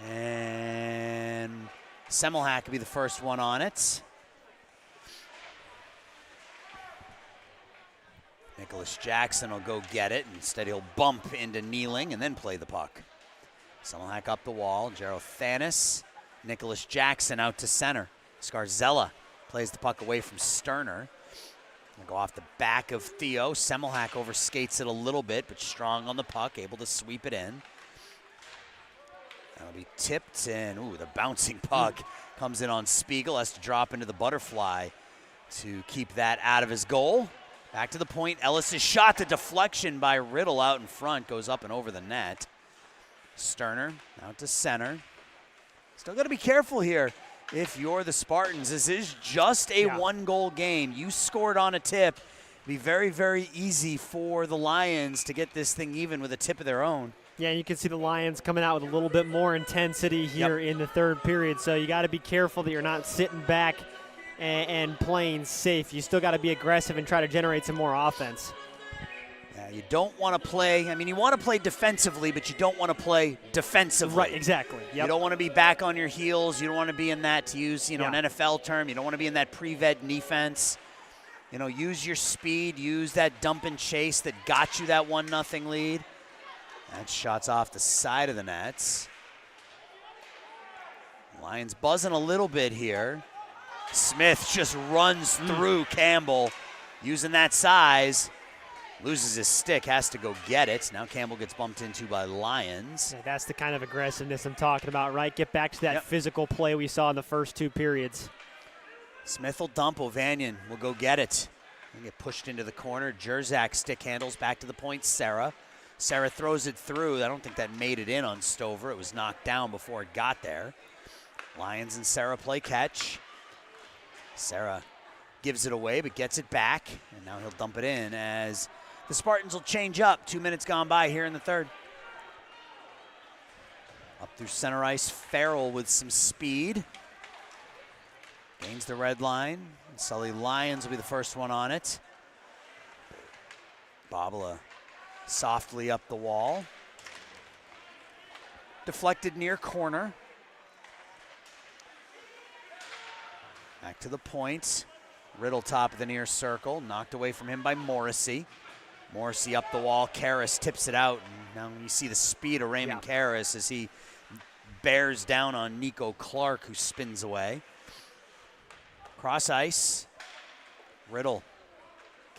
And Semmelhack will be the first one on it. Nicholas Jackson will go get it. Instead, he'll bump into Kneeling and then play the puck. Semmelhack up the wall. Gerothanis. Nicholas Jackson out to center. Scarzella plays the puck away from Sterner. Gonna go off the back of Theo. Semmelhack overskates it a little bit, but strong on the puck, able to sweep it in. That'll be tipped, and ooh, the bouncing puck comes in on Spiegel. Has to drop into the butterfly to keep that out of his goal. Back to the point. Ellis' shot, the deflection by Riddle out in front, goes up and over the net. Sterner out to center. Still got to be careful here if you're the Spartans. This is just a one-goal game. You scored on a tip. It'd be very, very easy for the Lions to get this thing even with a tip of their own. Yeah, you can see the Lions coming out with a little bit more intensity here in the third period, so you got to be careful that you're not sitting back and playing safe. You still got to be aggressive and try to generate some more offense. Yeah, you don't want to play, I mean, you want to play defensively, but you don't want to play defensively. Right, exactly. Yep. You don't want to be back on your heels. You don't want to be in that, to use, an NFL term, you don't want to be in that pre-vet defense. You know, use your speed, use that dump and chase that got you that 1-0 lead. That shot's off the side of the nets. Lions buzzing a little bit here. Smith just runs through Campbell using that size. Loses his stick, has to go get it. Now Campbell gets bumped into by Lions. Yeah, that's the kind of aggressiveness I'm talking about, right? Get back to that physical play we saw in the first 2 periods. Smith will dump. Ovanian will go get it. And get pushed into the corner. Jerzak stick handles back to the point. Sarah throws it through. I don't think that made it in on Stover. It was knocked down before it got there. Lions and Sarah play catch. Sarah gives it away but gets it back. And now he'll dump it in as the Spartans will change up. 2 minutes gone by here in the third. Up through center ice. Farrell with some speed. Gains the red line. Sully Lyons will be the first one on it. Babala softly up the wall. Deflected near corner. Back to the point. Riddle top of the near circle. Knocked away from him by Morrissey. Morrissey up the wall. Karras tips it out. And now you see the speed of Raymond Karras as he bears down on Nico Clark, who spins away. Cross ice. Riddle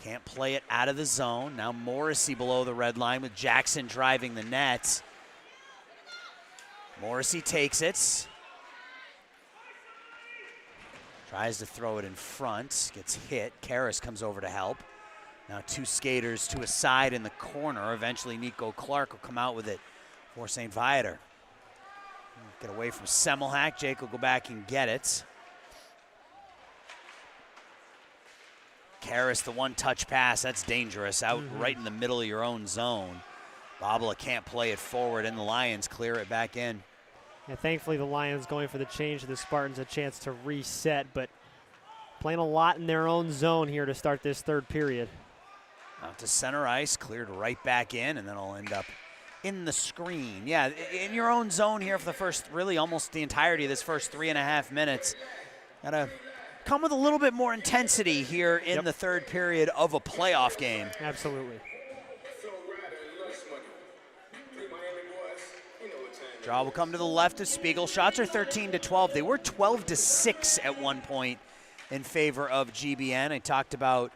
can't play it out of the zone. Now Morrissey below the red line with Jackson driving the net. Morrissey takes it. Tries to throw it in front. Gets hit. Karras comes over to help. Now 2 skaters to a side in the corner. Eventually Nico Clark will come out with it for St. Viator. Get away from Semmelhack. Jake will go back and get it. Karras, the one-touch pass, that's dangerous, out right in the middle of your own zone. Babala can't play it forward, and the Lions clear it back in. Yeah, thankfully, the Lions going for the change to the Spartans a chance to reset, but playing a lot in their own zone here to start this third period. Out to center ice, cleared right back in, and then it'll end up in the screen. Yeah, in your own zone here for the first, really almost the entirety of this first 3.5 minutes. Gotta come with a little bit more intensity here in the third period of a playoff game. Absolutely. Draw will come to the left of Spiegel. Shots are 13-12. They were 12-6 at one point in favor of GBN. I talked about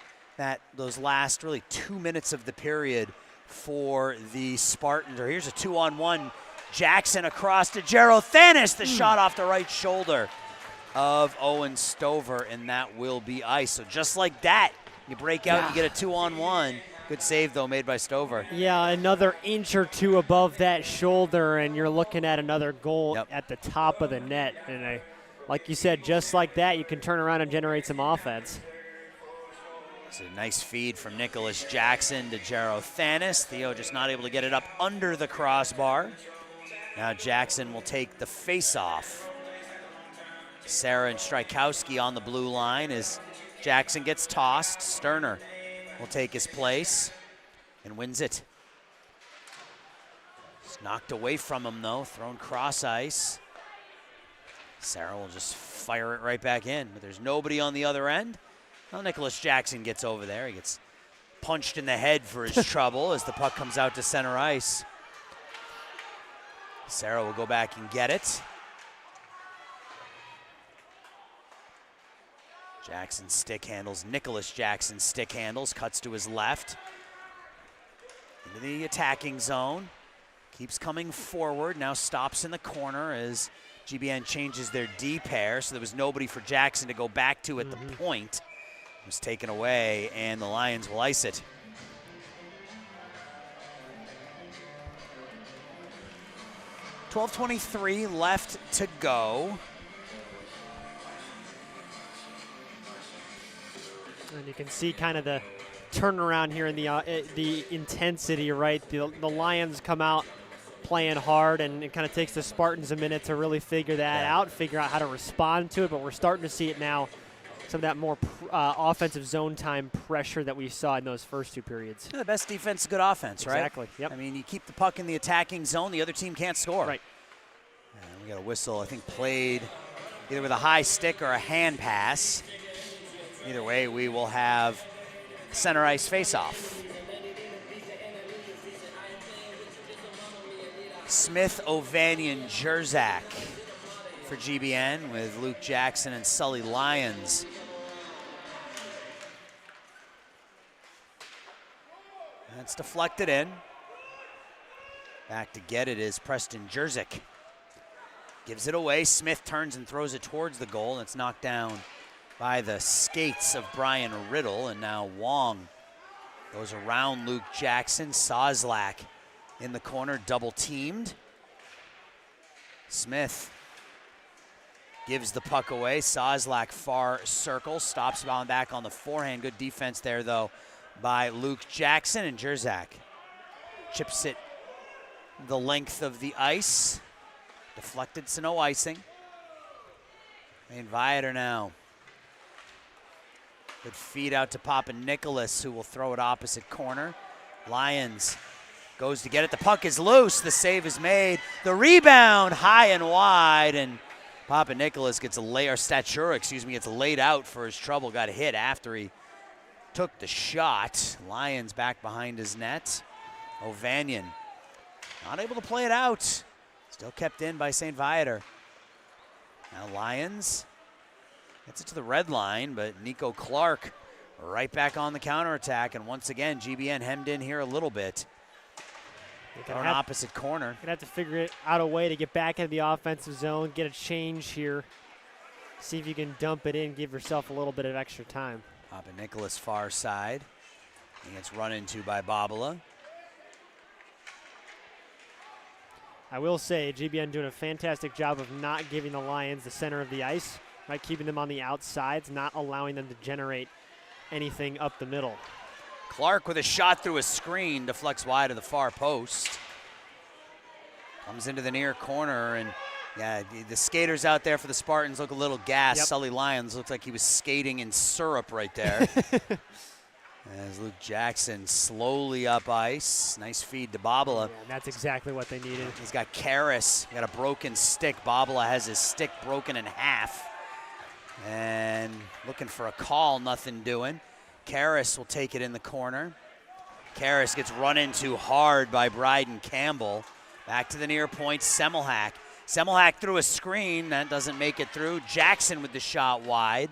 those last really 2 minutes of the period for the Spartans. Or here's a 2-on-1. Jackson across to Jero Thanis. The shot off the right shoulder of Owen Stover, and that will be ice. So just like that, you break out, you get a 2-on-1. Good save, though, made by Stover. Yeah, another inch or two above that shoulder, and you're looking at another goal at the top of the net. And like you said, just like that, you can turn around and generate some offense. It's a nice feed from Nicholas Jackson to Jero Thanis. Theo just not able to get it up under the crossbar. Now Jackson will take the face-off. Sarah and Strykowski on the blue line as Jackson gets tossed. Sterner will take his place and wins it. It's knocked away from him, though, thrown cross ice. Sarah will just fire it right back in, but there's nobody on the other end. Well, Nicholas Jackson gets over there. He gets punched in the head for his trouble as the puck comes out to center ice. Sarah will go back and get it. Jackson stick handles, Nicholas Jackson stick handles, cuts to his left. Into the attacking zone. Keeps coming forward, now stops in the corner as GBN changes their D pair, so there was nobody for Jackson to go back to at the point. It was taken away, and the Lions will ice it. .12:23 left to go. And you can see kind of the turnaround here in the intensity, right? The Lions come out playing hard, and it kind of takes the Spartans a minute to really figure that out, figure out how to respond to it, but we're starting to see it now, some of that more offensive zone time pressure that we saw in those first two periods. Yeah, the best defense is good offense, right? Exactly, yep. I mean, you keep the puck in the attacking zone, the other team can't score. Right. And we got a whistle, I think, played either with a high stick or a hand pass. Either way, we will have center ice face-off. Smith, Ovanian, Jerzak for GBN with Luke Jackson and Sully Lyons. That's deflected in. Back to get it is Preston Jerzik. Gives it away. Smith turns and throws it towards the goal. And it's knocked down by the skates of Brian Riddle, and now Wong goes around Luke Jackson. Sozlak in the corner, double teamed. Smith gives the puck away. Sozlak far circle, stops back on the forehand. Good defense there, though, by Luke Jackson, and Jerzak chips it the length of the ice. Deflected, so no icing. And Viator now. Good feed out to Papa Nicholas, who will throw it opposite corner. Lions goes to get it. The puck is loose. The save is made. The rebound high and wide, and Papa Nicholas gets gets laid out for his trouble. Got hit after he took the shot. Lions back behind his net. Ovanian not able to play it out. Still kept in by St. Viator. Now Lions gets it to the red line, but Nico Clark right back on the counterattack. And once again, GBN hemmed in here a little bit. An opposite corner. Gonna have to figure out a way to get back into the offensive zone, get a change here. See if you can dump it in, give yourself a little bit of extra time. Papa Nicholas far side. He gets run into by Babala. I will say, GBN doing a fantastic job of not giving the Lions the center of the ice, right? Keeping them on the outsides, not allowing them to generate anything up the middle. Clark with a shot through a screen, deflects wide of the far post. Comes into the near corner, and yeah, the skaters out there for the Spartans look a little gassed. Yep. Sully Lyons looks like he was skating in syrup right there. As Luke Jackson slowly up ice. Nice feed to Babala. Yeah, and that's exactly what they needed. He's got Karras, got a broken stick. Babala has his stick broken in half. And looking for a call, nothing doing. Karras will take it in the corner. Karras gets run into hard by Bryden Campbell. Back to the near point, Semmelhack. Semmelhack through a screen, that doesn't make it through. Jackson with the shot wide.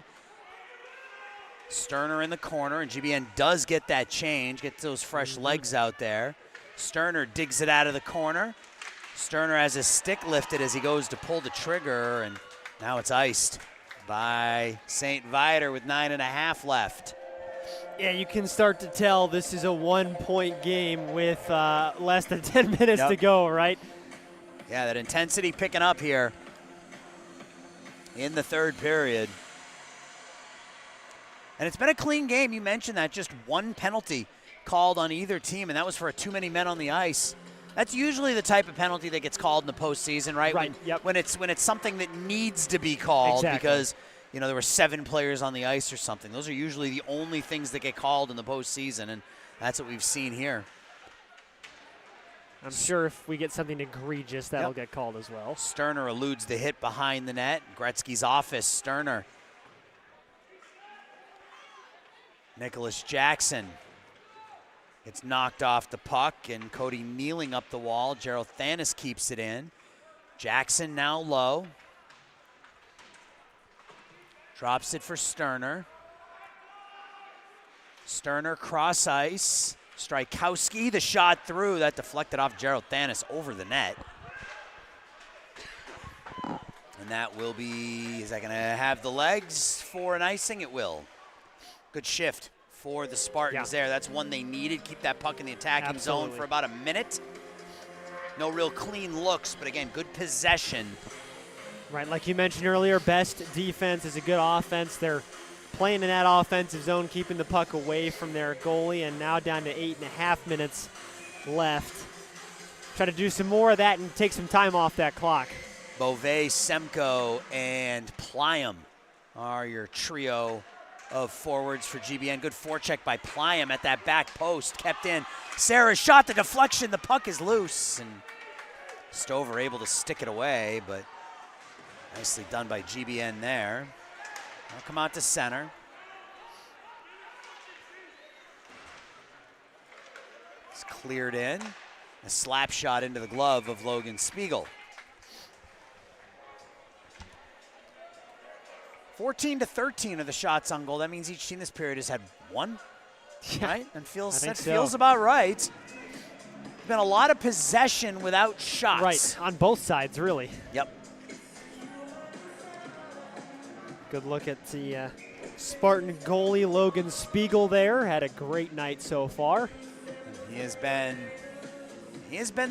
Sterner in the corner, and GBN does get that change, get those fresh legs out there. Sterner digs it out of the corner. Sterner has his stick lifted as he goes to pull the trigger, and now it's iced by St. Viator with 9.5 left. Yeah, you can start to tell this is a 1-point game with less than 10 minutes to go, right? Yeah, that intensity picking up here in the third period. And it's been a clean game. You mentioned that, just one penalty called on either team, and that was for a too many men on the ice. That's usually the type of penalty that gets called in the postseason, right? Right. When it's something that needs to be called because there were 7 players on the ice or something. Those are usually the only things that get called in the postseason, and that's what we've seen here. I'm sure if we get something egregious, that'll get called as well. Sterner eludes the hit behind the net. Gretzky's office, Sterner. Nicholas Jackson gets knocked off the puck, and Cody kneeling up the wall. Gerald Thanis keeps it in. Jackson now low. Drops it for Sterner. Sterner cross ice. Strykowski, the shot through. That deflected off Gerald Thanis over the net. And that will be, is that going to have the legs for an icing? It will. Good shift for the Spartans there. That's one they needed. Keep that puck in the attacking zone for about a minute. No real clean looks, but again, good possession. Right, like you mentioned earlier, best defense is a good offense. They're playing in that offensive zone, keeping the puck away from their goalie, and now down to 8.5 minutes left. Try to do some more of that and take some time off that clock. Beauvais, Semko, and Pliam are your trio of forwards for GBN. Good forecheck by Pliam at that back post, kept in. Sarah's shot, the deflection, the puck is loose, and Stover able to stick it away, but nicely done by GBN there. I'll come out to center. It's cleared in. A slap shot into the glove of Logan Spiegel. 14-13 are the shots on goal. That means each team this period has had one, right? And feels about right. There's been a lot of possession without shots. Right, on both sides, really. Yep. Good look at the Spartan goalie, Logan Spiegel there. Had a great night so far. He has been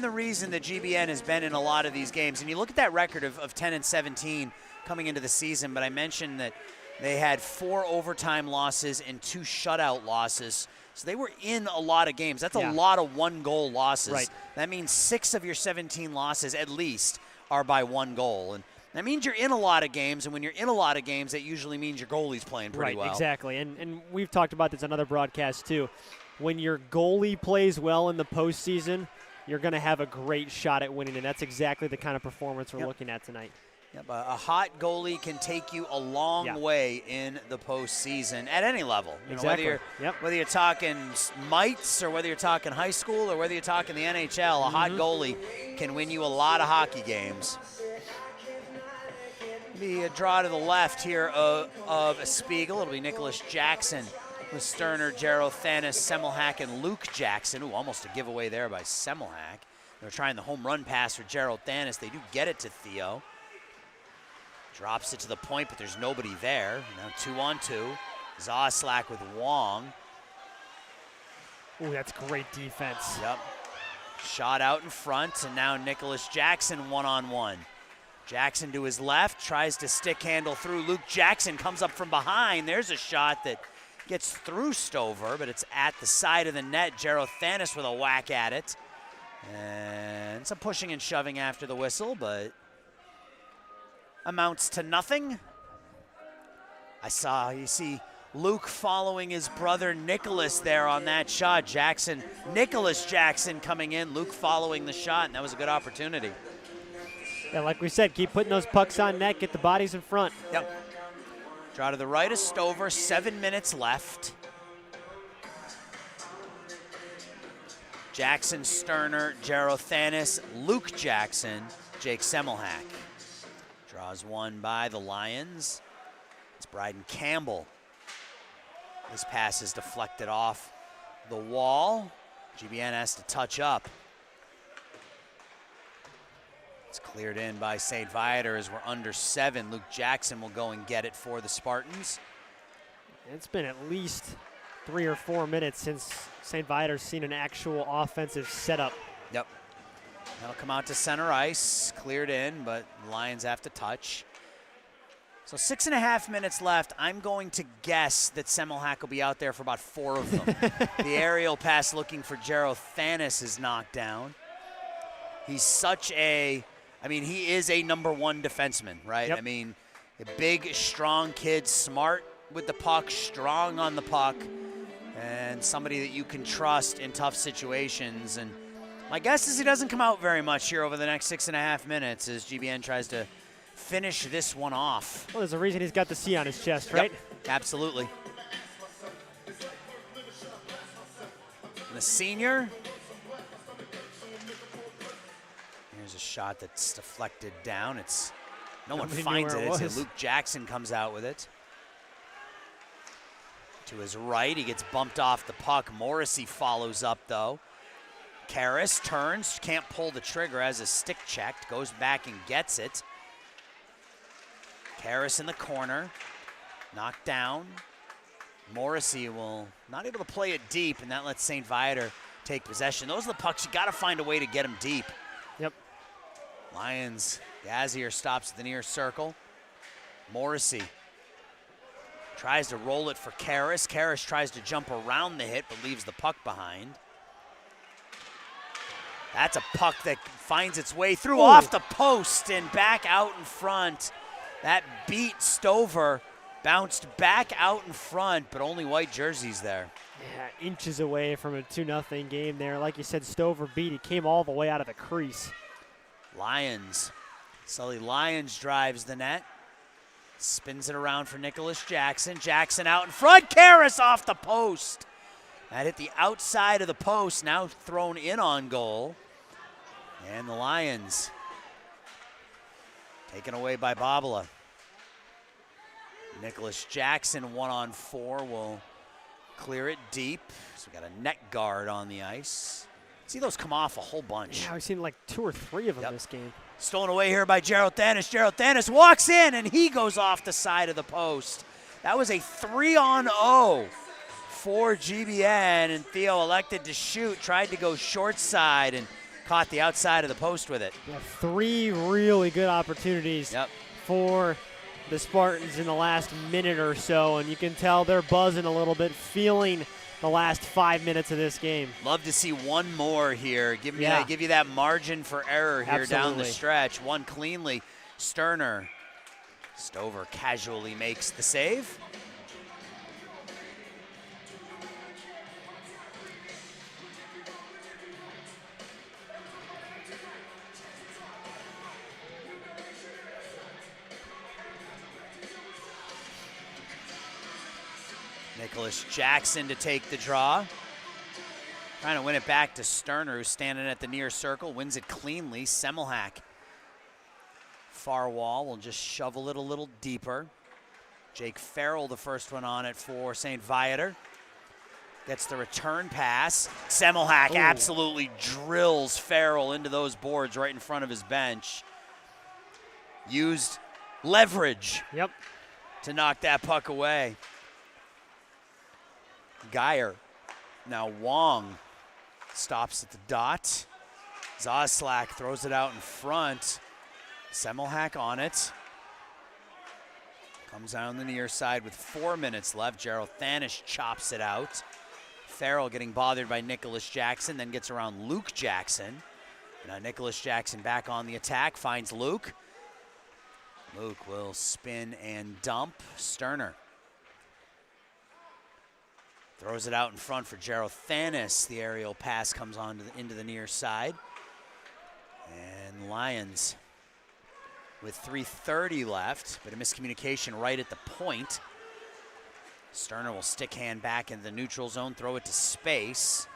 the reason that GBN has been in a lot of these games. And you look at that record of 10-17 coming into the season, but I mentioned that they had 4 overtime losses and 2 shutout losses. So they were in a lot of games. That's a lot of 1-goal losses. Right. That means 6 of your 17 losses at least are by 1 goal. And that means you're in a lot of games, and when you're in a lot of games, that usually means your goalie's playing pretty well. Right, exactly. And we've talked about this on other broadcasts too. When your goalie plays well in the postseason, you're going to have a great shot at winning, and that's exactly the kind of performance we're looking at tonight. Yep, a hot goalie can take you a long way in the postseason at any level. Exactly. Whether you're talking mites or whether you're talking high school or whether you're talking the NHL, a hot goalie can win you a lot of hockey games. The draw to the left here of Spiegel. It'll be Nicholas Jackson with Sterner, Gerald Thanis, Semmelhack, and Luke Jackson. Ooh, almost a giveaway there by Semmelhack. They're trying the home run pass for Gerald Thanis. They do get it to Theo. Drops it to the point, but there's nobody there. Now 2-on-2. Zoslak with Wong. Ooh, that's great defense. Yep. Shot out in front, and now Nicholas Jackson one-on-one. Jackson to his left, tries to stick handle through. Luke Jackson comes up from behind. There's a shot that Gets through Stover, but it's at the side of the net. Gerothanis with a whack at it. And some pushing and shoving after the whistle, but amounts to nothing. You see Luke following his brother Nicholas there on that shot. Nicholas Jackson coming in, Luke following the shot, and that was a good opportunity. Yeah, like we said, keep putting those pucks on net, get the bodies in front. Yep. Draw to the right of Stover, 7 minutes left. Jackson, Sterner, Gerothanis, Luke Jackson, Jake Semmelhack. Draws one by the Lions. It's Bryden Campbell. This pass is deflected off the wall. GBN has to touch up. It's cleared in by St. Viator as we're under 7. Luke Jackson will go and get it for the Spartans. It's been at least 3 or 4 minutes since St. Viator's seen an actual offensive setup. Yep. That'll come out to center ice. Cleared in, but the Lions have to touch. So 6.5 minutes left. I'm going to guess that Semmelhack will be out there for about 4 of them. The aerial pass looking for Gerothanis is knocked down. He's he is a #1 defenseman, right? Yep. I mean, a big, strong kid, smart with the puck, strong on the puck, and somebody that you can trust in tough situations. And my guess is he doesn't come out very much here over the next 6.5 minutes as GBN tries to finish this one off. Well, there's a reason he's got the C on his chest, right? Yep, absolutely. And the senior. Here's a shot that's deflected down. No one finds it. It's Luke Jackson comes out with it. To his right, he gets bumped off the puck. Morrissey follows up, though. Karras turns, can't pull the trigger, has his stick checked, goes back and gets it. Karras in the corner, knocked down. Morrissey will not able to play it deep, and that lets St. Viator take possession. Those are the pucks, you gotta find a way to get them deep. Yep. Lions, Gazier stops at the near circle. Morrissey tries to roll it for Karras. Karras tries to jump around the hit, but leaves the puck behind. That's a puck that finds its way through off the post and back out in front. That beat Stover, bounced back out in front, but only white jerseys there. Yeah, inches away from a 2-0 game there. Like you said, Stover beat. He came all the way out of the crease. Lions. Sully Lyons drives the net. Spins it around for Nicholas Jackson. Jackson out in front. Karras off the post. That hit the outside of the post, now thrown in on goal. And the Lions taken away by Babala. Nicholas Jackson 1-on-4 will clear it deep. So we got a net guard on the ice. See those come off a whole bunch. Yeah, we've seen like 2 or 3 of them this game. Stolen away here by Gerothanis. Gerothanis walks in and he goes off the side of the post. That was a 3-on-0 for GBN, and Theo elected to shoot, tried to go short side and caught the outside of the post with it. Yeah, 3 really good opportunities for the Spartans in the last minute or so, and you can tell they're buzzing a little bit, feeling the last 5 minutes of this game. Love to see one more here. Give you that margin for error here down the stretch. One cleanly. Sterner. Stover casually makes the save. Nicholas Jackson to take the draw. Trying to win it back to Sterner, who's standing at the near circle. Wins it cleanly. Semmelhack. Far wall will just shovel it a little deeper. Jake Farrell, the first one on it for St. Viator. Gets the return pass. Semmelhack absolutely drills Farrell into those boards right in front of his bench. Used leverage to knock that puck away. Geyer. Now Wong stops at the dot. Zoslack throws it out in front. Semmelhack on it. Comes down the near side with 4 minutes left. Gerald Thanish chops it out. Farrell getting bothered by Nicholas Jackson, then gets around Luke Jackson. Now Nicholas Jackson back on the attack, finds Luke. Luke will spin and dump. Sterner throws it out in front for Gerald Thanis. The aerial pass comes on to into the near side. And Lions with 3:30 left, but a miscommunication right at the point. Sterner will stick hand back into the neutral zone, throw it to space.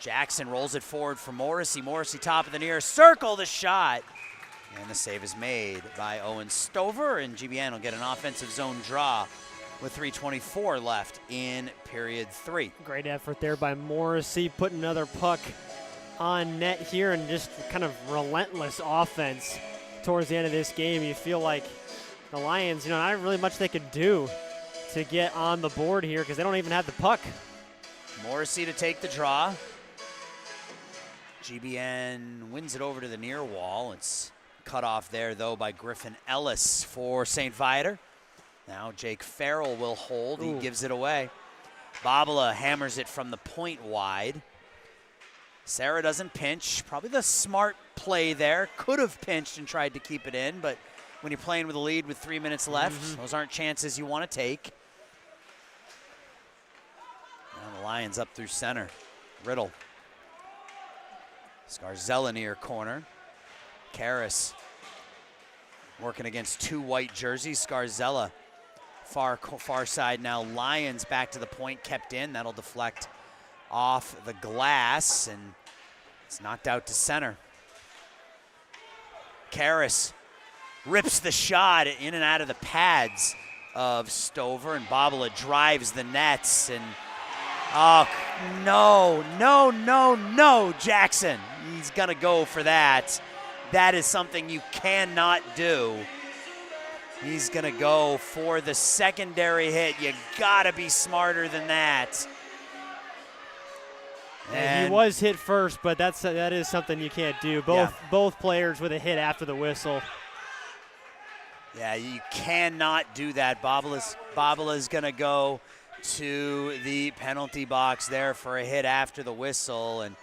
Jackson rolls it forward for Morrissey. Morrissey top of the near circle, the shot. And the save is made by Owen Stover, and GBN will get an offensive zone draw with 3:24 left in period 3. Great effort there by Morrissey, putting another puck on net here, and just kind of relentless offense towards the end of this game. You feel like the Lions, not really much they could do to get on the board here because they don't even have the puck. Morrissey to take the draw. GBN wins it over to the near wall. It's cut off there, though, by Griffin Ellis for St. Viator. Now Jake Farrell will hold. He gives it away. Babala hammers it from the point wide. Sarah doesn't pinch. Probably the smart play there. Could have pinched and tried to keep it in, but when you're playing with a lead with 3 minutes left, those aren't chances you want to take. Now the Lions up through center. Riddle. Scarzella near corner. Karras working against 2 white jerseys. Scarzella far side now. Lions back to the point, kept in. That'll deflect off the glass, and it's knocked out to center. Karras rips the shot in and out of the pads of Stover, and Babala drives the nets, and oh, no, Jackson. He's gonna go for that. That is something you cannot do. He's gonna go for the secondary hit. You gotta be smarter than that. And he was hit first, but that is something you can't do. Both players with a hit after the whistle. Yeah, you cannot do that. Babala's gonna go to the penalty box there for a hit after the whistle, and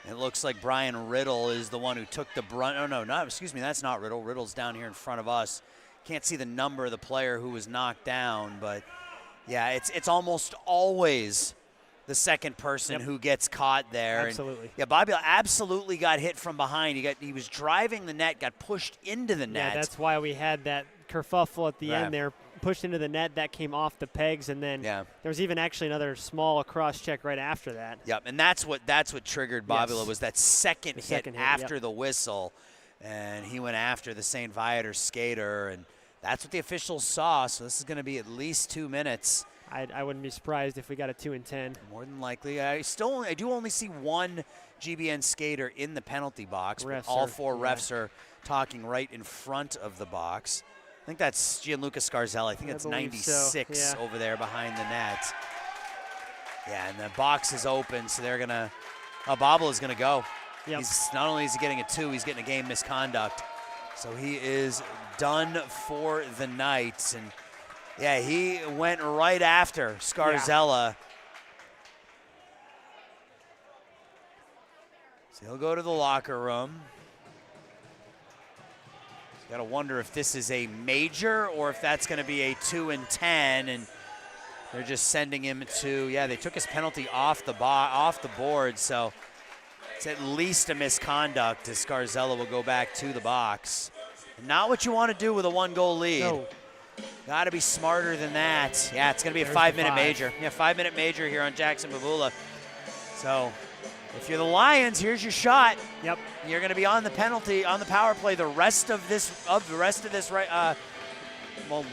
it looks like Brian Riddle is the one who took the brunt. Oh, no, excuse me, that's not Riddle. Riddle's down here in front of us. Can't see the number of the player who was knocked down, but yeah, it's almost always the second person who gets caught there. Absolutely. And, yeah, Bobby absolutely got hit from behind. He was driving the net, got pushed into the net. Yeah, that's why we had that kerfuffle at the end there. Pushed into the net, that came off the pegs, and then there was even actually another small cross check right after that. Yep, and that's what triggered Babila was that second hit after the whistle, and he went after the St. Viator skater, and that's what the officials saw. So this is going to be at least 2 minutes. I wouldn't be surprised if we got a 2 and 10. More than likely. I do only see one GBN skater in the penalty box. But all 4 refs are talking right in front of the box. I think that's Gianluca Scarzella. I think that's 96 over there behind the net. Yeah, and the box is open, so they're gonna. Babel is gonna go. Yep. He's not only is he getting a 2, he's getting a game misconduct. So he is done for the night, and yeah, he went right after Scarzella. So he'll go to the locker room. Got to wonder if this is a major or if that's going to be a 2 and 10, and they're just sending him to. Yeah, they took his penalty off the board, so it's at least a misconduct as Scarzella will go back to the box. And not what you want to do with a 1-goal lead. No. Got to be smarter than that. Yeah, it's going to be a 5-minute major. Yeah, 5-minute major here on Jackson Babula. So if you're the Lions, here's your shot. Yep. You're going to be on the penalty, on the power play the rest of this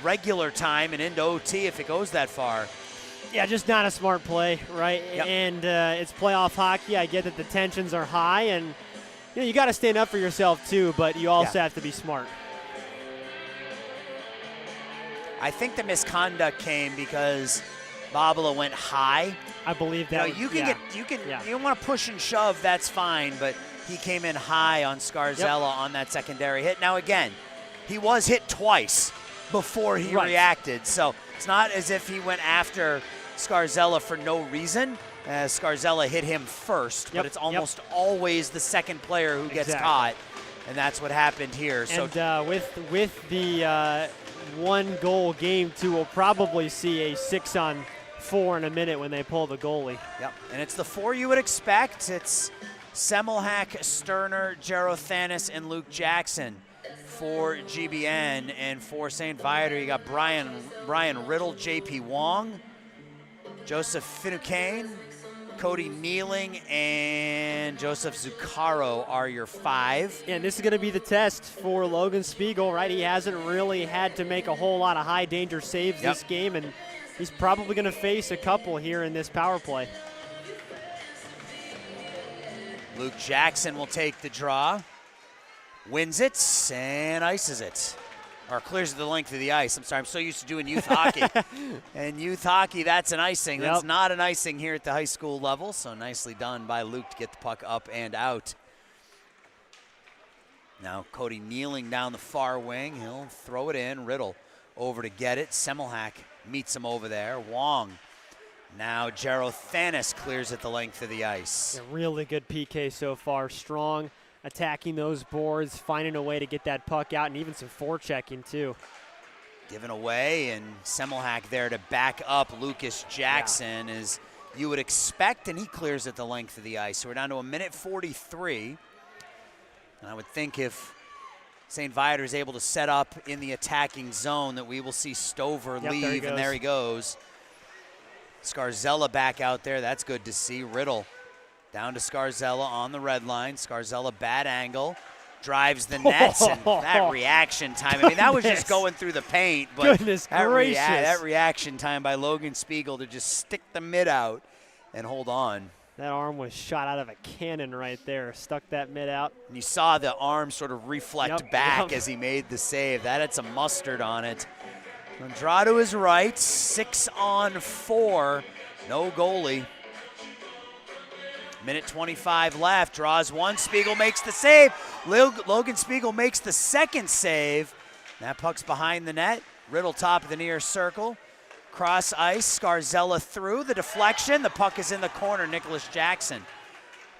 regular time and into OT if it goes that far. Yeah, just not a smart play, right? Yep. And it's playoff hockey. I get that the tensions are high, and you got to stand up for yourself too, but you also have to be smart. I think the misconduct came because Babala went high. I believe that. You don't want to push and shove, that's fine, but he came in high on Scarzella on that secondary hit. Now again, he was hit twice. before he Right. reacted. So it's not as if he went after Scarzella for no reason, as Scarzella hit him first, but it's almost always the second player who gets caught, and that's what happened here. So and with the 1-goal game, too, we'll probably see a 6-on-4 in a minute when they pull the goalie. Yep, and it's the 4 you would expect. It's Semmelhack, Sterner, Gerothanis, and Luke Jackson for GBN. And for St. Viator, you got Brian Riddle, JP Wong, Joseph Finucane, Cody Kneeling, and Joseph Zuccaro are your 5. Yeah, and this is going to be the test for Logan Spiegel, right? He hasn't really had to make a whole lot of high-danger saves this game, and he's probably going to face a couple here in this power play. Luke Jackson will take the draw, wins it, and ices it. Or clears the length of the ice. I'm sorry, I'm so used to doing youth hockey. And youth hockey, that's an icing. That's not an icing here at the high school level, so nicely done by Luke to get the puck up and out. Now Cody Kneeling down the far wing. He'll throw it in. Riddle over to get it. Semmelhack meets him over there. Wong. Now Gerothanis clears it the length of the ice. A really good PK so far. Strong, attacking those boards, finding a way to get that puck out, and even some forechecking too. Given away, and Semmelhack there to back up Lucas Jackson as you would expect, and he clears it the length of the ice. So we're down to 1:43. And I would think if St. Viator is able to set up in the attacking zone that we will see Stover leave, and there he goes. Scarzella back out there. That's good to see. Riddle down to Scarzella on the red line. Scarzella bad angle. Drives the nets, and that reaction time. I mean, that was just going through the paint. But Goodness gracious. That reaction time by Logan Spiegel to just stick the mid out and hold on. That arm was shot out of a cannon right there. Stuck that mid out. And you saw the arm sort of reflect back as he made the save. That had some mustard on it. Draw to his right, 6-on-4, no goalie. 1:25 left, draws one, Spiegel makes the save. Logan Spiegel makes the second save. That puck's behind the net. Riddle top of the near circle. Cross ice, Scarzella through, the deflection, the puck is in the corner. Nicholas Jackson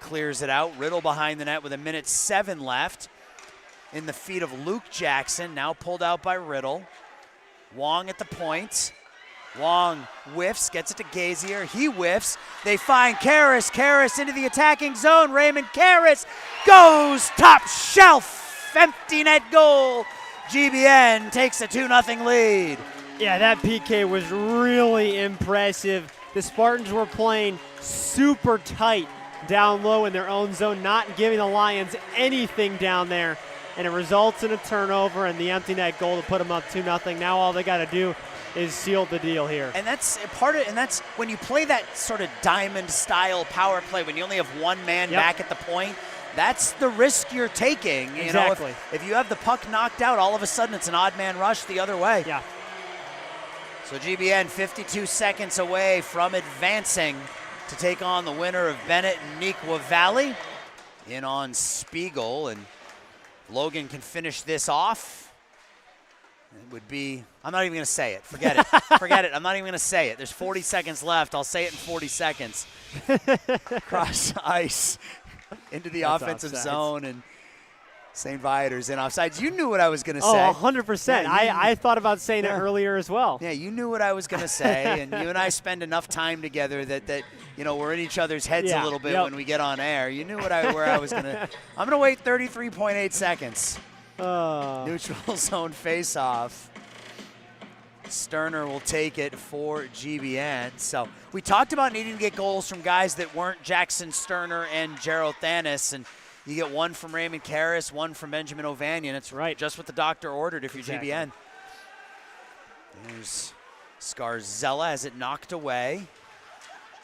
clears it out. Riddle behind the net with 1:07 left. In the feet of Luke Jackson, now pulled out by Riddle. Wong at the point. Wong whiffs, gets it to Gazier. He whiffs. They find Karras. Karras into the attacking zone. Raymond Karras goes top shelf. Empty net goal. GBN takes a 2-0 lead. Yeah, that PK was really impressive. The Spartans were playing super tight down low in their own zone, not giving the Lions anything down there. And it results in a turnover and the empty net goal to put them up 2-0. Now all they got to do is seal the deal here. And that's part of, and that's when you play that sort of diamond style power play, when you only have one man back at the point, that's the risk you're taking. You know, if you have the puck knocked out, all of a sudden it's an odd man rush the other way. Yeah. So GBN 52 seconds away from advancing to take on the winner of Bennett and Nequa Valley. In on Spiegel, and Logan can finish this off. It would be, I'm not even going to say it. Forget it. Forget it. I'm not even going to say it. There's 40 seconds left. I'll say it in 40 seconds. Cross ice into the offensive zone, and St. Viator's in offsides. You knew what I was going to say. Oh, 100%. I thought about saying it earlier as well. Yeah, you knew what I was going to say, and you and I spend enough time together that you know, we're in each other's heads a little bit when we get on air. You knew where I was going to. I'm going to wait 33.8 seconds. Neutral zone face-off. Sterner will take it for GBN. So we talked about needing to get goals from guys that weren't Jackson Sterner and Gerothanis, and you get one from Raymond Karras, one from Benjamin Ovanian. It's just what the doctor ordered if you're GBN. There's Scarzella, has it knocked away.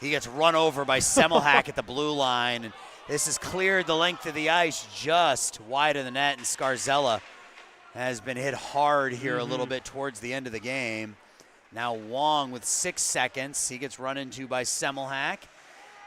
He gets run over by Semmelhack at the blue line, and this has cleared the length of the ice just wide of the net, and Scarzella has been hit hard here a little bit towards the end of the game. Now Wong with 6 seconds. He gets run into by Semmelhack.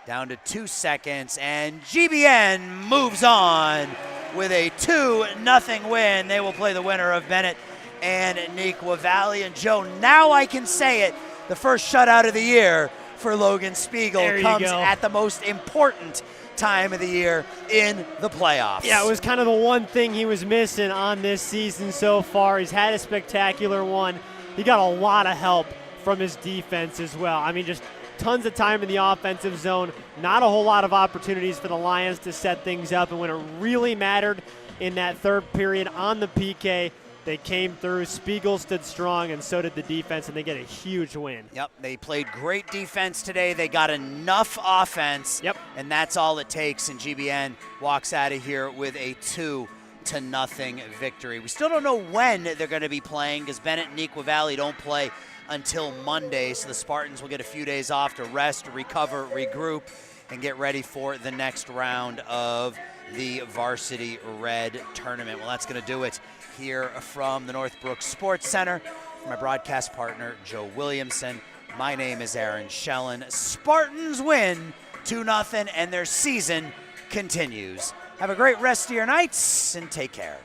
Down to 2 seconds, and GBN moves on with a 2-0 win. They will play the winner of Bennett and Nequa Valley. And Joe, now I can say it, the first shutout of the year for Logan Spiegel comes at the most important time of the year in the playoffs. Yeah, it was kind of the one thing he was missing on this season so far. He's had a spectacular one. He got a lot of help from his defense as well. I mean, just tons of time in the offensive zone, not a whole lot of opportunities for the Lions to set things up, and when it really mattered in that third period on the PK, they came through. Spiegel stood strong, and so did the defense, and they get a huge win. Yep, they played great defense today. They got enough offense, and that's all it takes, and GBN walks out of here with a 2-0 victory. We still don't know when they're going to be playing because Bennett and Nequa Valley don't play until Monday, so the Spartans will get a few days off to rest, recover, regroup, and get ready for the next round of the Varsity Red Tournament. Well, that's going to do it here from the Northbrook Sports Center. For my broadcast partner, Joe Williamson, my name is Aaron Schellen. Spartans win 2-0, and their season continues. Have a great rest of your nights, and take care.